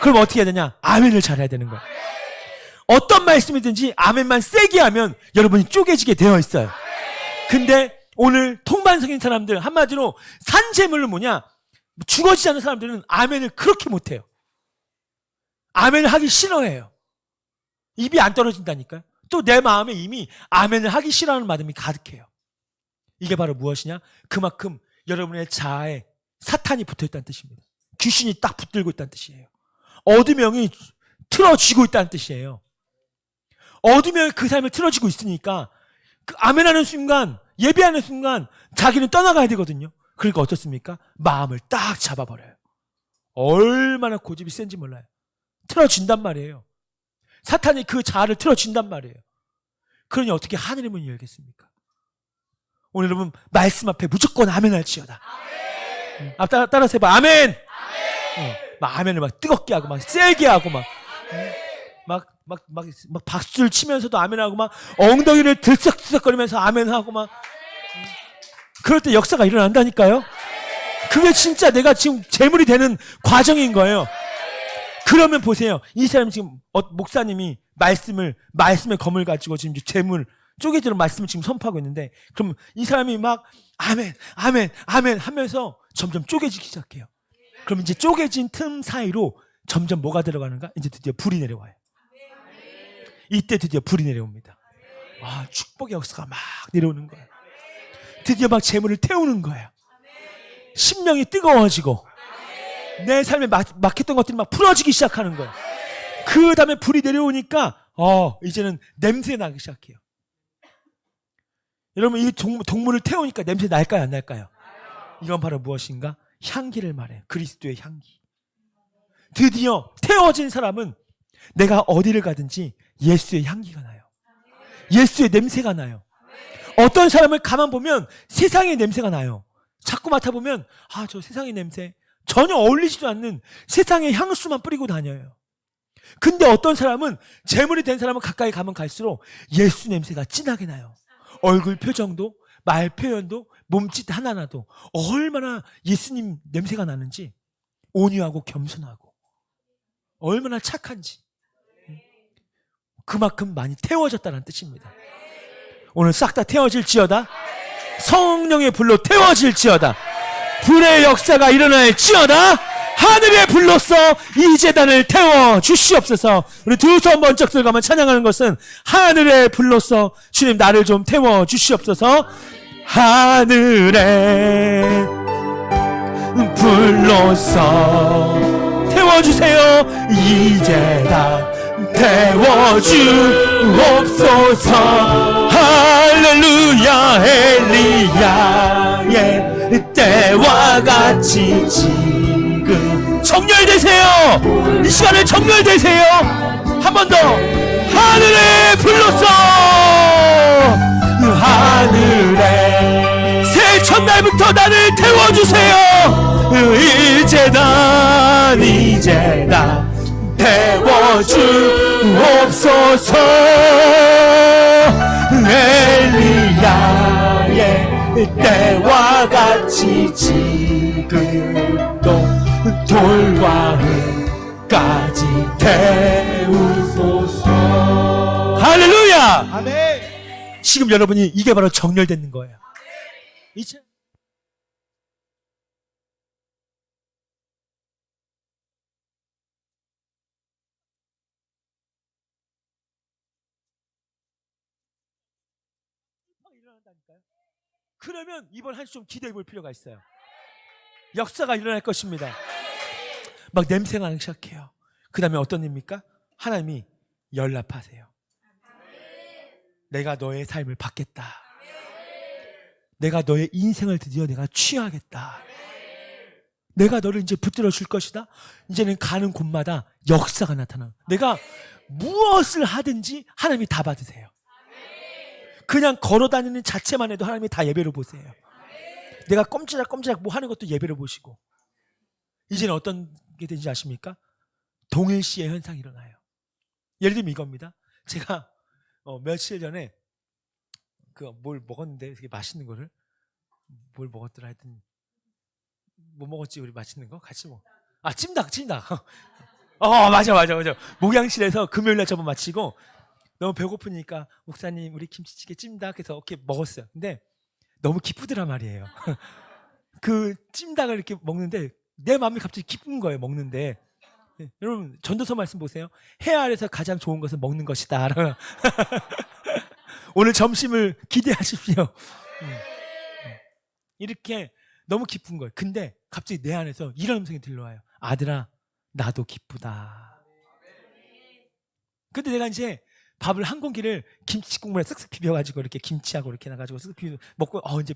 그럼 어떻게 해야 되냐? 아멘을 잘해야 되는 거예요. 어떤 말씀이든지 아멘만 세게 하면 여러분이 쪼개지게 되어 있어요. 근데 오늘 통반성인 사람들 한마디로 산재물은 뭐냐? 죽어지지 않는 사람들은 아멘을 그렇게 못해요. 아멘을 하기 싫어해요. 입이 안 떨어진다니까요. 또 내 마음에 이미 아멘을 하기 싫어하는 마음이 가득해요. 이게 바로 무엇이냐? 그만큼 여러분의 자아에 사탄이 붙어있다는 뜻입니다. 귀신이 딱 붙들고 있다는 뜻이에요. 어둠형이 틀어쥐고 있다는 뜻이에요. 어둠형이 그 삶을 틀어쥐고 있으니까 그 아멘하는 순간, 예배하는 순간 자기는 떠나가야 되거든요. 그러니까 어떻습니까? 마음을 딱 잡아버려요. 얼마나 고집이 센지 몰라요. 틀어진단 말이에요. 사탄이 그 자아를 틀어진단 말이에요. 그러니 어떻게 하늘의 문이 열겠습니까? 오늘 여러분 말씀 앞에 무조건 아멘 할지어다. 따라서 해봐. 아멘. 막 아멘을 막 뜨겁게 하고 막 세게 하고 막 박수를 치면서도 아멘하고 막 엉덩이를 들썩들썩거리면서 아멘하고 막 그럴 때 역사가 일어난다니까요. 그게 진짜 내가 지금 재물이 되는 과정인 거예요. 그러면 보세요. 이 사람 지금 목사님이 말씀의 검을 가지고 지금 재물 쪼개지는 말씀을 지금 선포하고 있는데 그럼 이 사람이 막 아멘 아멘 아멘 하면서 점점 쪼개지기 시작해요. 그럼 이제 쪼개진 틈 사이로 점점 뭐가 들어가는가? 이제 드디어 불이 내려와요. 이때 드디어 불이 내려옵니다. 와, 축복의 역사가 막 내려오는 거예요. 드디어 막 재물을 태우는 거예요. 심령이 뜨거워지고 내 삶에 막혔던 것들이 막 풀어지기 시작하는 거예요. 그 다음에 불이 내려오니까 이제는 냄새 나기 시작해요. 여러분, 이 동물을 태우니까 냄새 날까요, 안 날까요? 이건 바로 무엇인가? 향기를 말해요. 그리스도의 향기. 드디어 태워진 사람은 내가 어디를 가든지 예수의 향기가 나요. 예수의 냄새가 나요. 어떤 사람을 가만 보면 세상의 냄새가 나요. 자꾸 맡아보면 저 세상의 냄새, 전혀 어울리지도 않는 세상의 향수만 뿌리고 다녀요. 근데 어떤 사람은, 재물이 된 사람은 가까이 가면 갈수록 예수 냄새가 진하게 나요. 얼굴 표정도, 말 표현도, 몸짓 하나하나도 얼마나 예수님 냄새가 나는지, 온유하고 겸손하고 얼마나 착한지, 그만큼 많이 태워졌다는 뜻입니다. 오늘 싹 다 태워질지어다. 성령의 불로 태워질지어다. 불의 역사가 일어날지어다. 하늘의 불로써 이 제단을 태워 주시옵소서. 우리 두 손 번쩍 들고 한번 찬양하는 것은, 하늘의 불로써 주님 나를 좀 태워 주시옵소서. 하늘의 불로써 태워주세요. 이 제단 태워주옵소서. 할렐루야. 엘리야의 때와 같이 지금 정렬되세요. 이 시간에 정렬되세요. 한 번 더. 하늘의 불로써, 하늘의 새 첫날부터 나를 태워주세요. 이 제단 태워주옵소서. 엘리야의 때와 같이 지금도 돌과 흙까지 태우소서. 할렐루야. 아멘. 지금 여러분이, 이게 바로 정렬되는 거예요. 이제 일어난다니까요. 그러면 이번 한 주 좀 기대해 볼 필요가 있어요. 역사가 일어날 것입니다. 막 냄새가 나기 시작해요. 그 다음에 어떤 일입니까? 하나님이 연락하세요. 내가 너의 삶을 받겠다. 내가 너의 인생을 드디어 내가 취하겠다. 내가 너를 이제 붙들어 줄 것이다. 이제는 가는 곳마다 역사가 나타나. 내가 무엇을 하든지 하나님이 다 받으세요. 그냥 걸어다니는 자체만 해도 하나님이 다 예배로 보세요. 내가 꼼지락꼼지락 뭐 하는 것도 예배로 보시고. 이제는 어떤 게 되는지 아십니까? 동일시의 현상이 일어나요. 예를 들면 이겁니다. 제가 며칠 전에 뭘 먹었는데, 되게 맛있는 거를, 뭘 먹었더라 하여튼, 뭐 먹었지 우리 맛있는 거? 같이 찜닭. 맞아. 목양실에서 금요일날 저번 마치고 너무 배고프니까, 목사님 우리 김치찌개 찜닭 해서 이렇게 먹었어요. 근데 너무 기쁘더란 말이에요. 그 찜닭을 이렇게 먹는데 내 마음이 갑자기 기쁜 거예요, 먹는데. 여러분, 전도서 말씀 보세요. 해 아래서 가장 좋은 것은 먹는 것이다. 오늘 점심을 기대하십시오. 이렇게 너무 기쁜 거예요. 근데 갑자기 내 안에서 이런 음성이 들려와요. 아들아, 나도 기쁘다. 근데 내가 이제 밥을 한 공기를 김치 국물에 쓱쓱 비벼가지고, 이렇게 김치하고 이렇게 나가지고 쓱쓱 비벼 먹고, 이제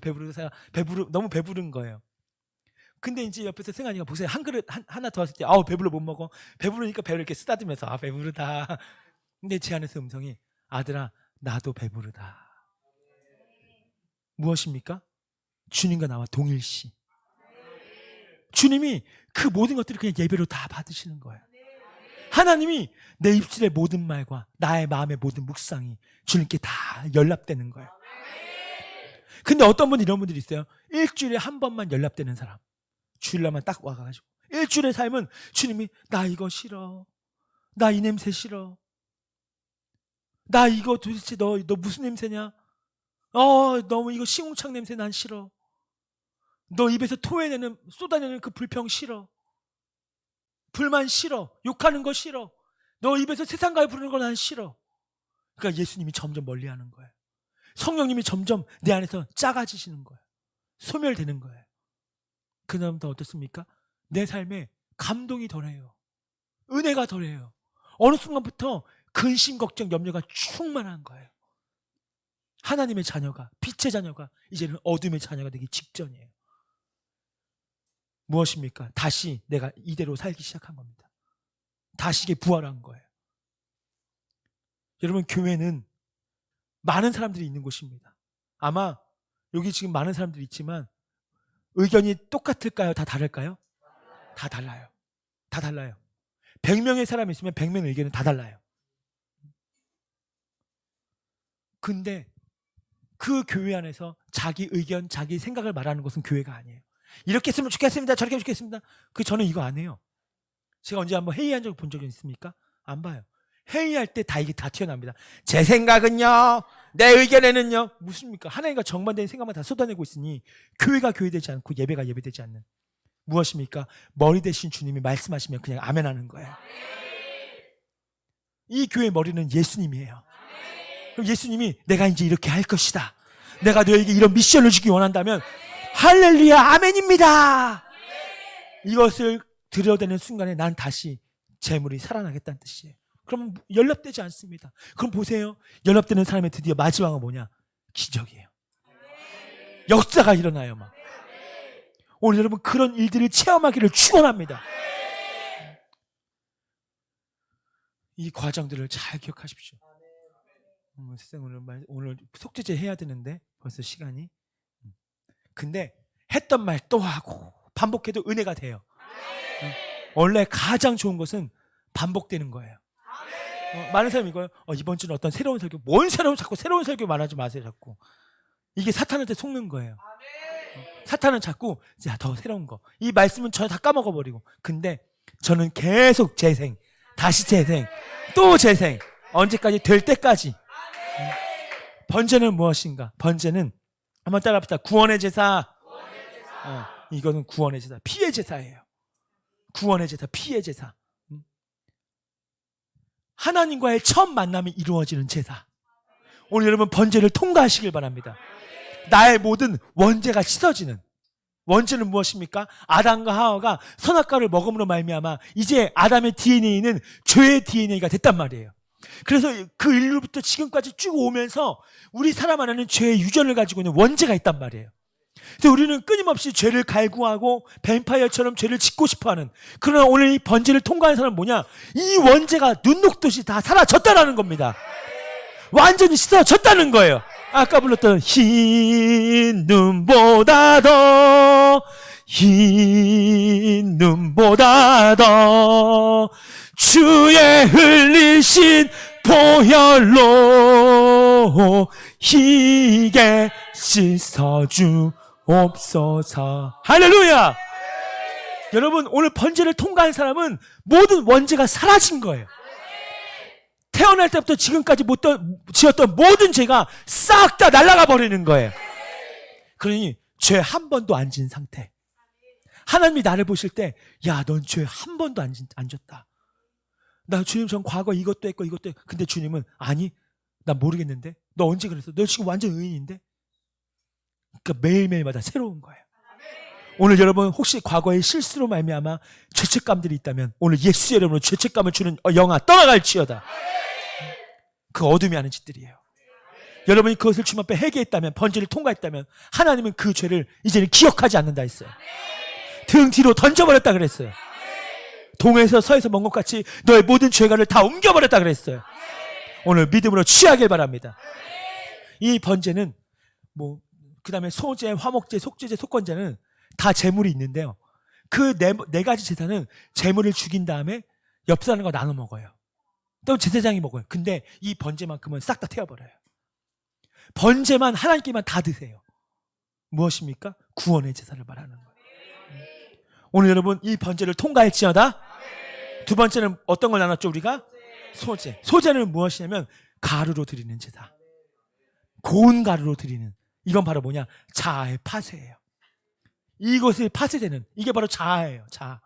너무 배부른 거예요. 근데 이제 옆에서 승환이가 보세요. 한 그릇 하나 더 왔을 때, 배불러 못 먹어. 배부르니까 배를 이렇게 쓰다듬면서, 배부르다. 근데 제 안에서 음성이, 아들아, 나도 배부르다. 무엇입니까? 주님과 나와 동일시. 주님이 그 모든 것들을 그냥 예배로 다 받으시는 거예요. 하나님이 내 입술의 모든 말과 나의 마음의 모든 묵상이 주님께 다 연락되는 거예요. 근데 어떤 분이 이런 분들이 있어요. 일주일에 한 번만 연락되는 사람. 주일날만 딱 와가지고 일주일의 삶은 주님이, 나 이거 싫어, 나 이 냄새 싫어, 나 이거 도대체 너 무슨 냄새냐, 너무 이거 시궁창 냄새 난 싫어, 너 입에서 쏟아내는 그 불평 싫어. 불만 싫어. 욕하는 거 싫어. 너 입에서 세상가에 부르는 거 난 싫어. 그러니까 예수님이 점점 멀리하는 거예요. 성령님이 점점 내 안에서 작아지시는 거예요. 소멸되는 거예요. 그 다음부터 어떻습니까? 내 삶에 감동이 덜해요. 은혜가 덜해요. 어느 순간부터 근심, 걱정, 염려가 충만한 거예요. 하나님의 자녀가, 빛의 자녀가 이제는 어둠의 자녀가 되기 직전이에요. 무엇입니까? 다시 내가 이대로 살기 시작한 겁니다. 다시 이게 부활한 거예요. 여러분, 교회는 많은 사람들이 있는 곳입니다. 아마 여기 지금 많은 사람들이 있지만 의견이 똑같을까요? 다 다를까요? 다 달라요. 다 달라요. 100명의 사람이 있으면 100명의 의견은 다 달라요. 근데 그 교회 안에서 자기 의견, 자기 생각을 말하는 것은 교회가 아니에요. 이렇게 했으면 좋겠습니다. 저렇게 했으면 좋겠습니다. 저는 이거 안 해요. 제가 언제 한번 회의한 적 본 적이 있습니까? 안 봐요. 회의할 때 다 이게 다 튀어나옵니다. 제 생각은요, 내 의견에는요. 무슨입니까? 하나님과 정반대인 생각만 다 쏟아내고 있으니 교회가 교회되지 않고 예배가 예배되지 않는 무엇입니까? 머리 대신 주님이 말씀하시면 그냥 아멘 하는 거예요. 이 교회의 머리는 예수님이에요. 그럼 예수님이 내가 이제 이렇게 할 것이다. 내가 너에게 이런 미션을 주기 원한다면 할렐루야 아멘입니다. 이것을 들여대는 순간에 난 다시 재물이 살아나겠다는 뜻이에요. 그럼 연락되지 않습니다. 그럼 보세요. 연락되는 사람의 드디어 마지막은 뭐냐? 기적이에요. 역사가 일어나요. 막. 오늘 여러분 그런 일들을 체험하기를 축원합니다. 이 과정들을 잘 기억하십시오. 오늘 속죄제 해야 되는데 벌써 시간이. 근데 했던 말 또 하고 반복해도 은혜가 돼요. 원래 가장 좋은 것은 반복되는 거예요. 많은 사람이 이거요. 이번 주는 어떤 새로운 설교, 뭔 새로운 자꾸 새로운 설교 말하지 마세요. 자꾸 이게 사탄한테 속는 거예요. 사탄은 자꾸 더 새로운 거. 이 말씀은 전혀 다 까먹어 버리고. 근데 저는 계속 재생, 다시 재생, 또 재생. 언제까지? 될 때까지. 번제는 무엇인가? 번제는 한번 따라합시다. 구원의 제사. 이거는 구원의 제사, 피의 제사예요. 구원의 제사, 피의 제사. 하나님과의 첫 만남이 이루어지는 제사. 오늘 여러분 번제를 통과하시길 바랍니다. 나의 모든 원죄가 씻어지는. 원죄는 무엇입니까? 아담과 하와가 선악과를 먹음으로 말미암아 이제 아담의 DNA는 죄의 DNA가 됐단 말이에요. 그래서 그 일로부터 지금까지 쭉 오면서 우리 사람 안에는 죄의 유전을 가지고 있는 원죄가 있단 말이에요. 그래서 우리는 끊임없이 죄를 갈구하고 뱀파이어처럼 죄를 짓고 싶어하는. 그러나 오늘 이 번제를 통과한 사람은 뭐냐? 이 원죄가 눈 녹듯이 다 사라졌다라는 겁니다. 완전히 씻어졌다는 거예요. 아까 불렀던 흰 눈보다 더, 흰 눈보다 더 주의 흘리신 보혈로 희게 씻어주옵소서. 할렐루야! 여러분, 오늘 번제를 통과한 사람은 모든 원죄가 사라진 거예요. 태어날 때부터 지금까지 지었던 모든 죄가 싹 다 날아가 버리는 거예요. 그러니 죄 한 번도 안 진 상태. 하나님이 나를 보실 때, 야, 넌 죄 한 번도 안 졌다. 나 주님, 전 과거 이것도 했고 이것도 했고. 근데 주님은 아니, 난 모르겠는데. 너 언제 그랬어? 너 지금 완전 의인인데. 그러니까 매일매일마다 새로운 거예요. 오늘 여러분 혹시 과거의 실수로 말미암아 죄책감들이 있다면 오늘 예수 이름으로 죄책감을 주는 영아 떠나갈지어다. 그 어둠이 하는 짓들이에요. 여러분이 그것을 주님 앞에 회개했다면, 번제를 통과했다면 하나님은 그 죄를 이제는 기억하지 않는다 했어요. 등 뒤로 던져버렸다 그랬어요. 동에서 서에서 먼 것 같이 너의 모든 죄가를 다 옮겨버렸다 그랬어요. 오늘 믿음으로 취하길 바랍니다. 이 번제는 그 다음에 소제, 화목제, 속죄제, 속건제는 다 제물이 있는데요. 그 네 가지 제사는 제물을 죽인 다음에 옆 사람과 나눠 먹어요. 또 제사장이 먹어요. 근데 이 번제만큼은 싹 다 태워버려요. 번제만 하나님께만 다 드세요. 무엇입니까? 구원의 제사를 말하는 거예요. 오늘 여러분 이 번제를 통과할지어다. 두 번째는 어떤 걸 나눴죠 우리가? 소제. 소제는 무엇이냐면 가루로 드리는 제사. 고운 가루로 드리는. 이건 바로 뭐냐? 자아의 파쇄예요. 이것을 파쇄되는, 이게 바로 자아예요. 자아.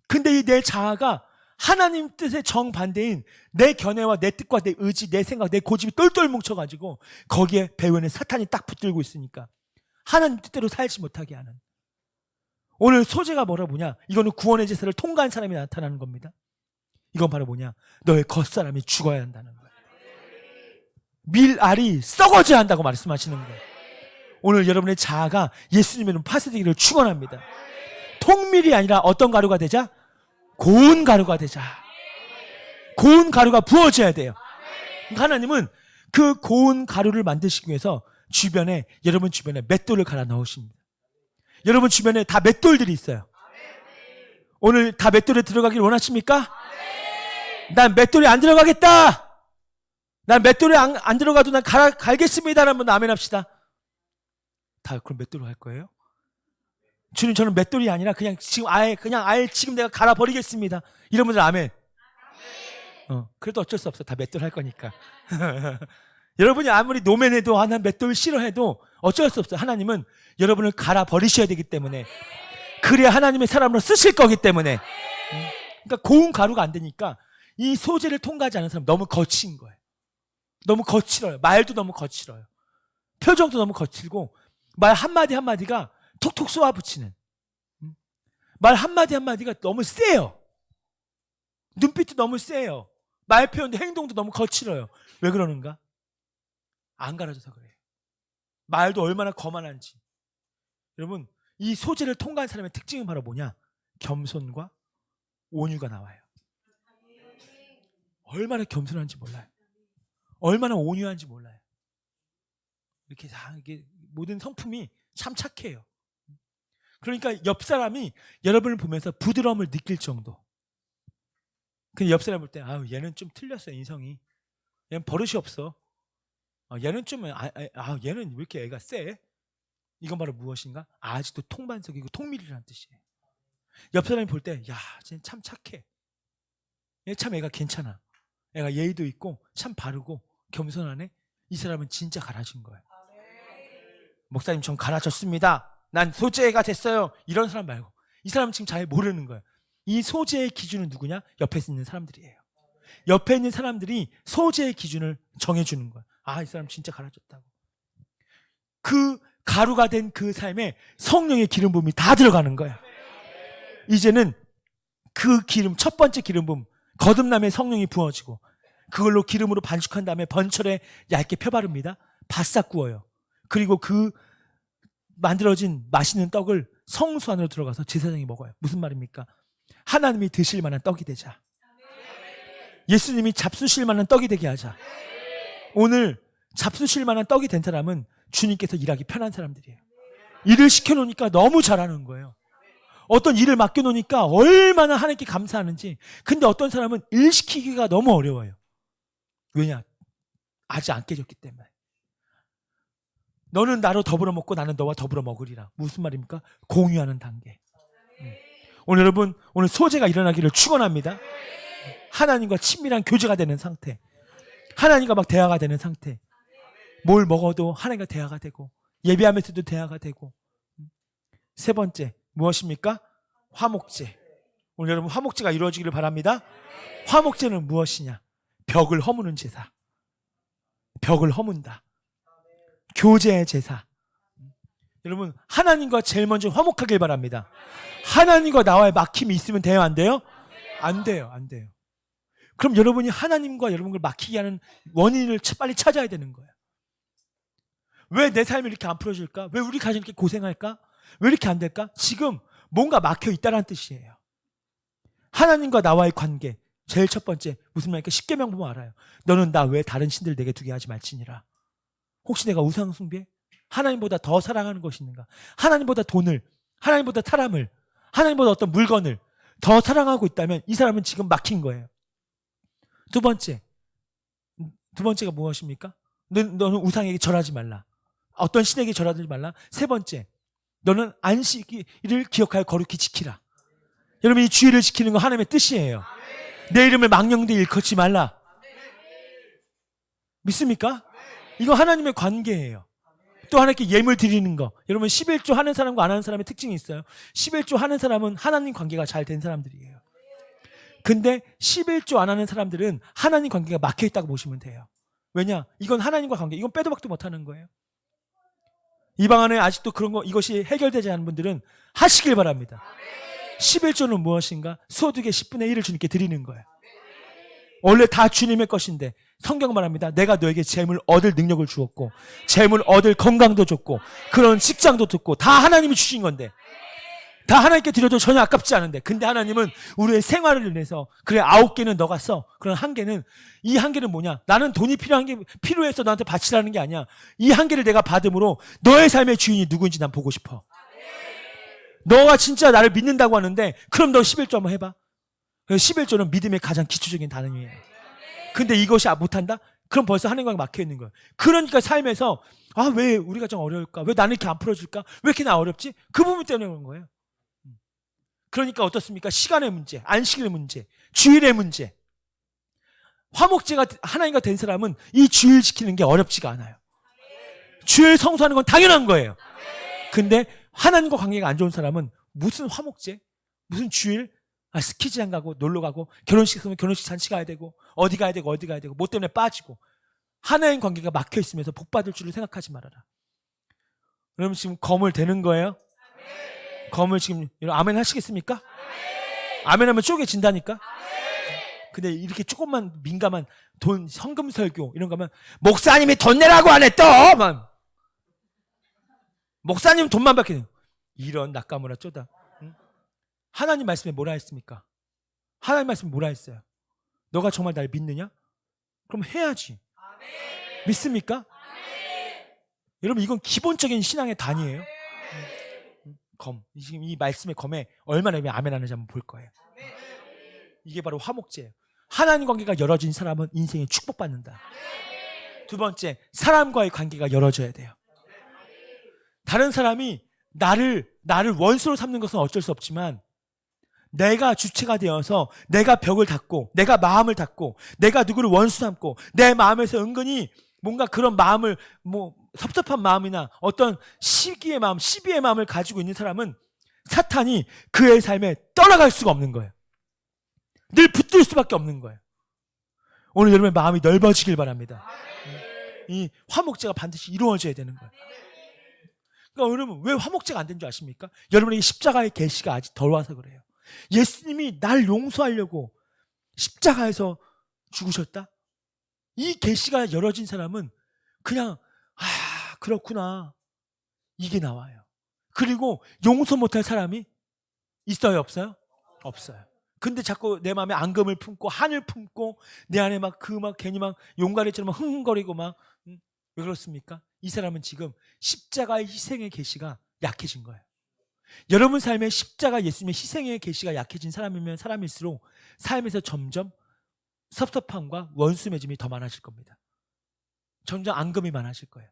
근데 이 내 자아가 하나님 뜻의 정반대인 내 견해와 내 뜻과 내 의지, 내 생각, 내 고집이 똘똘 뭉쳐가지고 거기에 배후에는 사탄이 딱 붙들고 있으니까 하나님 뜻대로 살지 못하게 하는. 오늘 소재가 뭐냐? 이거는 구원의 제사를 통과한 사람이 나타나는 겁니다. 이건 바로 뭐냐? 너의 겉사람이 죽어야 한다는 거예요. 밀알이 썩어져야 한다고 말씀하시는 거예요. 오늘 여러분의 자아가 예수님의 눈 파쇄되기를 축원합니다. 통밀이 아니라 어떤 가루가 되자? 고운 가루가 되자. 고운 가루가 부어져야 돼요. 하나님은 그 고운 가루를 만드시기 위해서 여러분 주변에 맷돌을 갈아 넣으십니다. 여러분 주변에 다 맷돌들이 있어요. 오늘 다 맷돌에 들어가길 원하십니까? 난 맷돌이 안 들어가겠다. 난 맷돌에 안 들어가도 난 갈겠습니다. 라면 아멘 합시다. 다 그럼 맷돌로 할 거예요? 주님, 저는 맷돌이 아니라 그냥 지금 내가 갈아버리겠습니다. 이런 분들 아멘. 그래도 어쩔 수 없어. 다 맷돌 할 거니까. 여러분이 아무리 노맨해도 난 맷돌 싫어해도 어쩔 수 없어요. 하나님은 여러분을 갈아버리셔야 되기 때문에. 그래야 하나님의 사람으로 쓰실 거기 때문에. 그러니까 고운 가루가 안 되니까 이 소재를 통과하지 않은 사람 너무 거친 거예요. 너무 거칠어요. 말도 너무 거칠어요. 표정도 너무 거칠고 말 한마디 한마디가 톡톡 쏘아붙이는, 말 한마디 한마디가 너무 세요. 눈빛도 너무 세요. 말 표현도 행동도 너무 거칠어요. 왜 그러는가? 안 갈아줘서 그래요. 말도 얼마나 거만한지. 여러분, 이 소재를 통과한 사람의 특징은 바로 뭐냐? 겸손과 온유가 나와요. 얼마나 겸손한지 몰라요. 얼마나 온유한지 몰라요. 이게 모든 성품이 참 착해요. 그러니까 옆 사람이 여러분을 보면서 부드러움을 느낄 정도. 근데 옆 사람 볼 때, 얘는 좀 틀렸어, 인성이. 얘는 버릇이 없어. 얘는 좀, 얘는 왜 이렇게 애가 세? 이건 바로 무엇인가? 아직도 통반석이고 통밀이라는 뜻이에요. 옆 사람이 볼 때, 쟤는 참 착해. 얘 참 애가 괜찮아. 애가 예의도 있고, 참 바르고, 겸손하네? 이 사람은 진짜 갈아진 거예요. 목사님, 전 갈아졌습니다. 난 소재가 됐어요. 이런 사람 말고. 이 사람은 지금 잘 모르는 거예요. 이 소재의 기준은 누구냐? 옆에 있는 사람들이에요. 옆에 있는 사람들이 소재의 기준을 정해주는 거예요. 이 사람 진짜 갈아졌다고. 그 가루가 된 그 삶에 성령의 기름 부음이 다 들어가는 거예요. 이제는 그 기름, 첫 번째 기름 부음, 거듭남의 성령이 부어지고 그걸로 기름으로 반죽한 다음에 번철에 얇게 펴바릅니다. 바싹 구워요. 그리고 그 만들어진 맛있는 떡을 성수 안으로 들어가서 제사장이 먹어요. 무슨 말입니까? 하나님이 드실 만한 떡이 되자. 예수님이 잡수실 만한 떡이 되게 하자. 오늘 잡수실 만한 떡이 된 사람은 주님께서 일하기 편한 사람들이에요. 일을 시켜놓으니까 너무 잘하는 거예요. 어떤 일을 맡겨놓으니까 얼마나 하나님께 감사하는지. 근데 어떤 사람은 일 시키기가 너무 어려워요. 왜냐? 아직 안 깨졌기 때문에. 너는 나로 더불어 먹고 나는 너와 더불어 먹으리라. 무슨 말입니까? 공유하는 단계. 오늘 여러분, 오늘 소재가 일어나기를 축원합니다. 하나님과 친밀한 교제가 되는 상태. 하나님과 막 대화가 되는 상태. 뭘 먹어도 하나님과 대화가 되고 예배하면서도 대화가 되고. 세 번째 무엇입니까? 화목제. 오늘 여러분 화목제가 이루어지기를 바랍니다. 화목제는 무엇이냐? 벽을 허무는 제사. 벽을 허문다. 교제의 제사. 여러분 하나님과 제일 먼저 화목하길 바랍니다. 하나님과 나와의 막힘이 있으면 돼요? 안 돼요? 안 돼요. 안 돼요. 그럼 여러분이 하나님과 여러분을 막히게 하는 원인을 빨리 찾아야 되는 거예요. 왜 내 삶이 이렇게 안 풀어질까? 왜 우리 가정이 이렇게 고생할까? 왜 이렇게 안 될까? 지금 뭔가 막혀 있다는 뜻이에요. 하나님과 나와의 관계. 제일 첫 번째 무슨 말입니까? 십계명 보면 알아요. 너는 나 외에 다른 신들 내게 두게 하지 말지니라. 혹시 내가 우상 숭배? 하나님보다 더 사랑하는 것이 있는가? 하나님보다 돈을, 하나님보다 사람을, 하나님보다 어떤 물건을 더 사랑하고 있다면 이 사람은 지금 막힌 거예요. 두 번째가 무엇입니까? 너는 우상에게 절하지 말라. 어떤 신에게 절하지 말라. 세 번째, 너는 안식일을 기억하여 거룩히 지키라. 여러분 이 주의를 지키는 건 하나님의 뜻이에요. 내 이름을 망령되이 일컫지 말라. 믿습니까? 이거 하나님의 관계예요. 또 하나님께 예물 드리는 거. 여러분 11조 하는 사람과 안 하는 사람의 특징이 있어요. 11조 하는 사람은 하나님 관계가 잘 된 사람들이에요. 근데 11조 안 하는 사람들은 하나님 관계가 막혀 있다고 보시면 돼요. 왜냐? 이건 하나님과 관계, 이건 빼도 박도 못하는 거예요. 이 방 안에 아직도 그런 거, 이것이 해결되지 않은 분들은 하시길 바랍니다. 11조는 무엇인가? 소득의 10분의 1을 주님께 드리는 거예요. 원래 다 주님의 것인데 성경 말합니다. 내가 너에게 재물 얻을 능력을 주었고 재물 얻을 건강도 줬고 그런 직장도 줬고 다 하나님이 주신 건데 다 하나님께 드려도 전혀 아깝지 않은데 근데 하나님은 우리의 생활을 위해서 그래 9개는 너가 써. 그럼 1개는 이 1개는 뭐냐? 나는 돈이 필요해서 너한테 바치라는 게 아니야. 이 1개를 내가 받음으로 너의 삶의 주인이 누구인지 난 보고 싶어. 너가 진짜 나를 믿는다고 하는데 그럼 너 11조 한번 해봐. 11조는 믿음의 가장 기초적인 단어이에요. 근데 이것이 못한다? 그럼 벌써 하나님과 막혀있는 거예요. 그러니까 삶에서 왜 우리가 좀 어려울까? 왜 나는 이렇게 안 풀어줄까? 왜 이렇게 나 어렵지? 그 부분 때문에 그런 거예요. 그러니까 어떻습니까? 시간의 문제, 안식일의 문제, 주일의 문제. 화목제가 하나님과 된 사람은 이 주일 지키는 게 어렵지가 않아요. 주일 성수하는 건 당연한 거예요. 근데 하나님과 관계가 안 좋은 사람은 무슨 화목제, 무슨 주일, 스키장 가고 놀러 가고 결혼식 있으면 결혼식 잔치 가야 되고 어디 가야 되고 뭐 때문에 빠지고 하나님 관계가 막혀 있으면서 복 받을 줄을 생각하지 말아라. 여러분 지금 검을 대는 거예요? 검을 지금 아멘 하시겠습니까? 아멘 하면 쪼개진다니까? 근데 이렇게 조금만 민감한 돈 헌금 설교 이런 거 하면 목사님이 돈 내라고 안 해 또! 목사님 돈만 받게 이런 낙가무라 쪼다. 하나님 말씀에 뭐라 했습니까? 하나님 말씀에 뭐라 했어요? 너가 정말 날 믿느냐? 그럼 해야지. 믿습니까? 여러분 이건 기본적인 신앙의 단위예요. 검. 지금 이 말씀의 검에 얼마나 아멘 하는지 한번 볼 거예요. 이게 바로 화목제예요. 하나님 관계가 열어진 사람은 인생에 축복받는다. 두 번째, 사람과의 관계가 열어져야 돼요. 다른 사람이 나를 원수로 삼는 것은 어쩔 수 없지만 내가 주체가 되어서 내가 벽을 닫고 내가 마음을 닫고 내가 누구를 원수 삼고 내 마음에서 은근히 뭔가 그런 마음을 섭섭한 마음이나 어떤 시기의 마음, 시비의 마음을 가지고 있는 사람은 사탄이 그의 삶에 떠나갈 수가 없는 거예요. 늘 붙들 수밖에 없는 거예요. 오늘 여러분의 마음이 넓어지길 바랍니다. 이 화목제가 반드시 이루어져야 되는 거예요. 그러니까 여러분 왜 화목제가 안 된 줄 아십니까? 여러분에게 십자가의 계시가 아직 덜 와서 그래요. 예수님이 날 용서하려고 십자가에서 죽으셨다? 이 계시가 열어진 사람은 그냥 그렇구나 이게 나와요. 그리고 용서 못할 사람이 있어요 없어요? 없어요. 근데 자꾸 내 마음에 앙금을 품고 한을 품고 내 안에 괜히 용가리처럼 흥흥거리고 왜 그렇습니까? 이 사람은 지금 십자가의 희생의 계시가 약해진 거예요. 여러분 삶에 십자가 예수님의 희생의 계시가 약해진 사람이면 사람일수록 삶에서 점점 섭섭함과 원수 맺음이 더 많아질 겁니다. 점점 앙금이 많아질 거예요.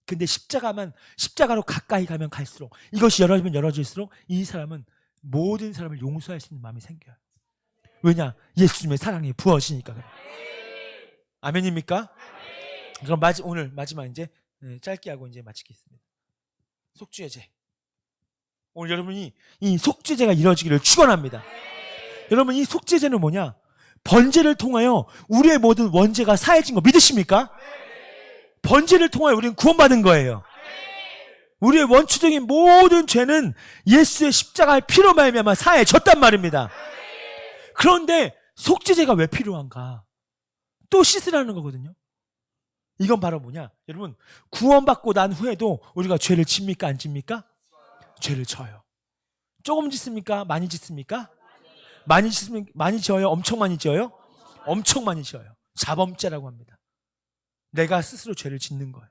근데 십자가로 가까이 가면 갈수록 이것이 열어질수록 이 사람은 모든 사람을 용서할 수 있는 마음이 생겨요. 왜냐? 예수님의 사랑이 부어지니까 그래요. 아멘입니까? 그럼 오늘 마지막 이제 짧게 하고 이제 마치겠습니다. 속죄제. 오늘 여러분이 이 속죄제가 이루어지기를 축원합니다. 여러분 이 속죄제는 뭐냐? 번제를 통하여 우리의 모든 원죄가 사해진 거 믿으십니까? 번제를 통하여 우리는 구원받은 거예요. 우리의 원초적인 모든 죄는 예수의 십자가의 피로 말미암아 사해졌단 말입니다. 그런데 속죄제가 왜 필요한가? 또 씻으라는 거거든요. 이건 바로 뭐냐? 여러분 구원받고 난 후에도 우리가 죄를 짓습니까? 안 짓습니까? 죄를 져요. 조금 짓습니까? 많이 짓습니까? 많이 지어요? 엄청 많이 지어요? 엄청 많이 지어요. 자범죄라고 합니다. 내가 스스로 죄를 짓는 거예요.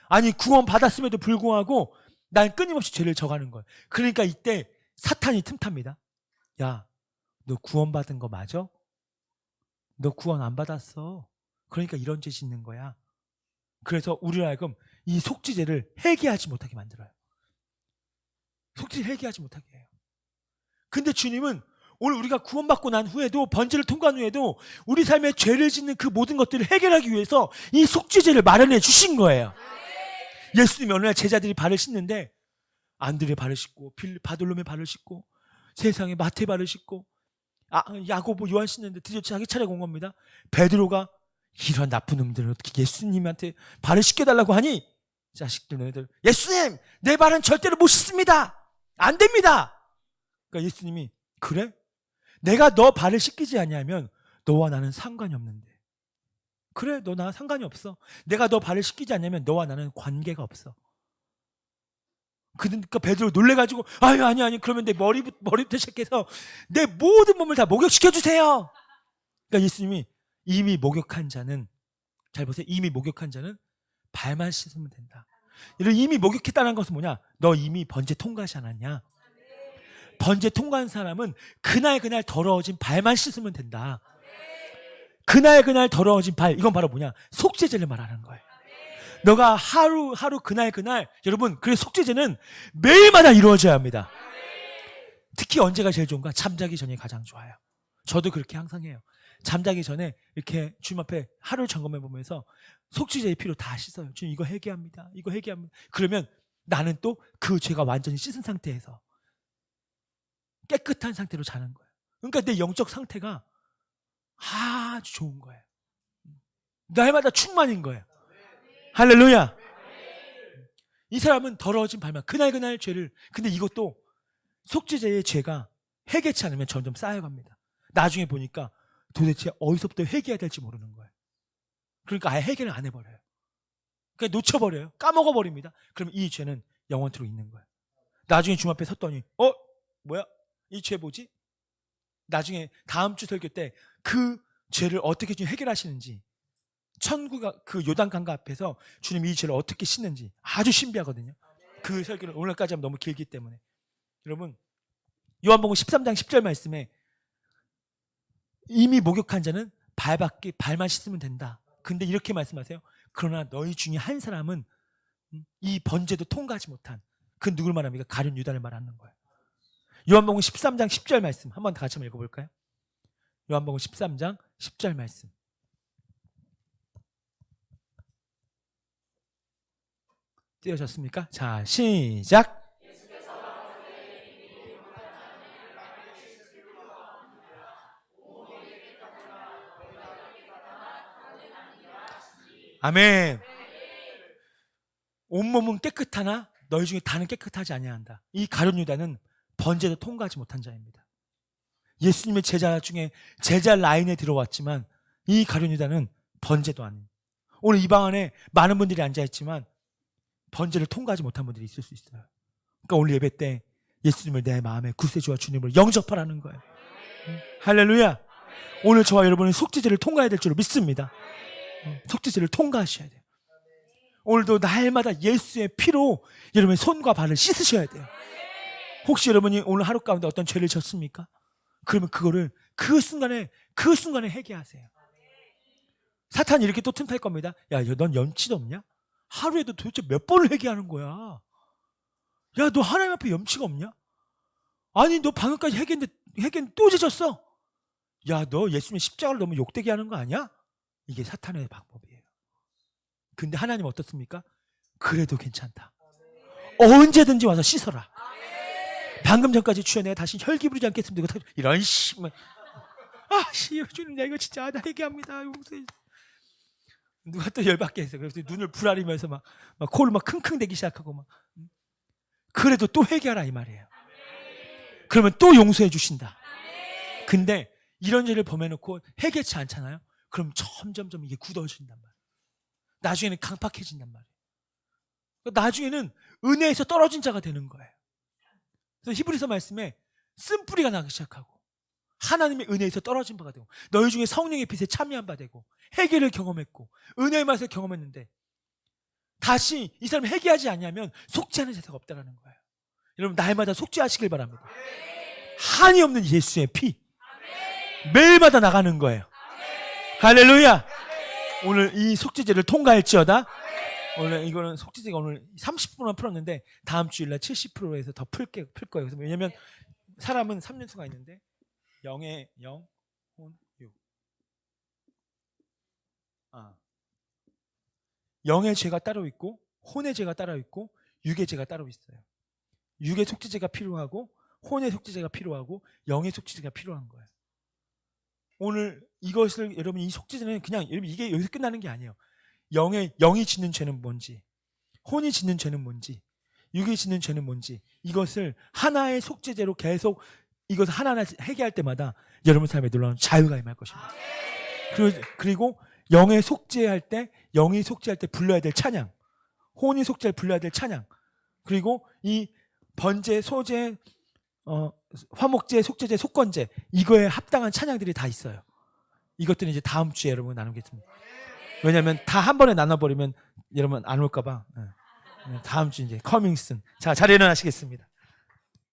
아니 구원 받았음에도 불구하고 난 끊임없이 죄를 져가는 거예요. 그러니까 이때 사탄이 틈탑니다. 야, 너 구원 받은 거 맞아? 너 구원 안 받았어. 그러니까 이런 죄 짓는 거야. 그래서 우리를 하여금 이 속죄제를 회개하지 못하게 만들어요. 속죄를 회개하지 못하게 해요. 근데 주님은 오늘 우리가 구원받고 난 후에도 번제를 통과한 후에도 우리 삶에 죄를 짓는 그 모든 것들을 해결하기 위해서 이 속죄제를 마련해 주신 거예요. 예수님이 어느 날 제자들이 발을 씻는데 안드레 발을 씻고 바돌롬의 발을 씻고 세상에 마태 발을 씻고 야고보 요한 씻는데 드디어 자기 차례가 온 겁니다. 베드로가 이런 나쁜 놈들 어떻게 예수님한테 발을 씻겨달라고 하니? 자식들 너희들 예수님 내 발은 절대로 못 씻습니다. 안 됩니다. 그러니까 예수님이 그래? 내가 너 발을 씻기지 않냐면 너와 나는 상관이 없는데. 그래 너 나와 상관이 없어. 내가 너 발을 씻기지 않냐면 너와 나는 관계가 없어. 그러니까 베드로 놀래가지고 아니 그러면 내 머리부터 시작해서 내 모든 몸을 다 목욕시켜주세요. 그러니까 예수님이 이미 목욕한 자는 잘 보세요. 이미 목욕한 자는 발만 씻으면 된다. 이미 목욕했다는 것은 뭐냐? 너 이미 번제 통과하지 않았냐? 번제 통과한 사람은 그날 더러워진 발만 씻으면 된다. 그날 더러워진 발, 이건 바로 뭐냐? 속죄제를 말하는 거예요. 너가 하루 그날 여러분, 그래서 속죄제는 매일마다 이루어져야 합니다. 특히 언제가 제일 좋은가? 잠자기 전이 가장 좋아요. 저도 그렇게 항상 해요. 잠자기 전에 이렇게 주님 앞에 하루를 점검해 보면서 속죄제의 피로 다 씻어요. 주님 이거 회개합니다. 이거 회개합니다. 그러면 나는 또 그 죄가 완전히 씻은 상태에서 깨끗한 상태로 자는 거예요. 그러니까 내 영적 상태가 아주 좋은 거예요. 날마다 충만인 거예요. 할렐루야. 이 사람은 더러워진 발만 그날 죄를, 근데 이것도 속죄제의 죄가 회개치 않으면 점점 쌓여갑니다. 나중에 보니까 도대체 어디서부터 회개해야 될지 모르는 거예요. 그러니까 아예 회개를 안 해버려요. 그냥 놓쳐버려요. 까먹어버립니다. 그럼 이 죄는 영원토록 있는 거예요. 나중에 주님 앞에 섰더니 뭐야? 이 죄 뭐지? 나중에 다음 주 설교 때 그 죄를 어떻게 좀 해결하시는지, 천국가 그 요단강가 앞에서 주님 이 죄를 어떻게 씻는지 아주 신비하거든요. 그 설교를 오늘까지 하면 너무 길기 때문에. 여러분, 요한복음 13장 10절 말씀에 이미 목욕한 자는 발만 씻으면 된다. 근데 이렇게 말씀하세요. 그러나 너희 중에 한 사람은 이 번제도 통과하지 못한, 그 누굴 말합니까? 가룟 유다를 말하는 거예요. 요한복음 13장 10절 말씀 한번 다 같이 한번 읽어볼까요? 요한복음 13장 10절 말씀. 띄워졌습니까? 자, 시작. 아멘. 온몸은 깨끗하나 너희 중에 다는 깨끗하지 아니한다. 이 가룟 유다는 번제도 통과하지 못한 자입니다. 예수님의 제자 중에 제자 라인에 들어왔지만 이 가룟 유다는 번제도 아닌. 오늘 이 방 안에 많은 분들이 앉아있지만 번제를 통과하지 못한 분들이 있을 수 있어요. 그러니까 오늘 예배 때 예수님을 내 마음의 구세주와 주님을 영접하라는 거예요. 할렐루야. 오늘 저와 여러분은 속죄제를 통과해야 될 줄 믿습니다. 속죄제를 통과하셔야 돼요. 오늘도 날마다 예수의 피로 여러분의 손과 발을 씻으셔야 돼요. 혹시 여러분이 오늘 하루 가운데 어떤 죄를 졌습니까? 그러면 그거를 그 순간에 회개하세요. 사탄이 이렇게 또 틈탈 겁니다. 야, 넌 염치도 없냐? 하루에도 도대체 몇 번을 회개하는 거야? 야, 너 하나님 앞에 염치가 없냐? 아니, 너 방금까지 회개했는데 또 죄졌어? 야, 너 예수님 십자가를 너무 욕되게 하는 거 아니야? 이게 사탄의 방법이에요. 근데 하나님 어떻습니까? 그래도 괜찮다. 언제든지 와서 씻어라. 방금 전까지 주여 내가 다시 혈기 부리지 않겠습니다. 이런 주님, 이거 진짜 나 회개합니다. 용서해. 누가 또 열받게 했어요. 그래서 눈을 부라리면서 막 코를 막 킁킁대기 시작하고 막. 그래도 또 회개하라 이 말이에요. 그러면 또 용서해 주신다. 근데 이런 죄를 범해놓고 회개치 않잖아요. 그럼 점점점 이게 굳어진단 말이에요. 나중에는 강팍해진단 말이에요. 나중에는 은혜에서 떨어진 자가 되는 거예요. 그래서 히브리서 말씀에 쓴뿌리가 나기 시작하고 하나님의 은혜에서 떨어진 바가 되고 너희 중에 성령의 빛에 참여한 바 되고 회개를 경험했고 은혜의 맛을 경험했는데 다시 이 사람이 회개하지 않냐면 속죄하는 자세가 없다는 거예요. 여러분, 날마다 속죄하시길 바랍니다. 한이 없는 예수의 피 매일마다 나가는 거예요. 할렐루야. 오늘 이 속죄제를 통과할지어다. 오늘 이거는 속죄제가 오늘 30%만 풀었는데 다음 주일날 70%에서 더 풀 거예요. 왜냐면 사람은 3년수가 있는데 0의 0, 혼, 6. 0의 죄가 따로 있고 혼의 죄가 따로 있고 6의 죄가 따로 있어요. 6의 속죄제가 필요하고 혼의 속죄제가 필요하고 0의 속죄제가 필요한 거예요. 오늘 이것을 여러분 이 속죄제는 그냥 여러분 이게 여기서 끝나는 게 아니에요. 영이 짓는 죄는 뭔지, 혼이 짓는 죄는 뭔지, 육이 짓는 죄는 뭔지, 이것을 하나의 속죄제로 계속 이것을 하나하나 해결할 때마다 여러분 삶에 놀라운 자유가 임할 것입니다. 그리고 영이 속죄할 때 불러야 될 찬양, 혼이 속죄할 불러야 될 찬양, 그리고 이 번제, 소제, 화목제, 속죄제, 속건제, 이거에 합당한 찬양들이 다 있어요. 이것들은 이제 다음 주에 여러분 나누겠습니다. 왜냐하면 다 한 번에 나눠버리면 여러분 안 올까봐. 다음 주 이제 커밍슨. 자, 자리에 일어나시겠습니다.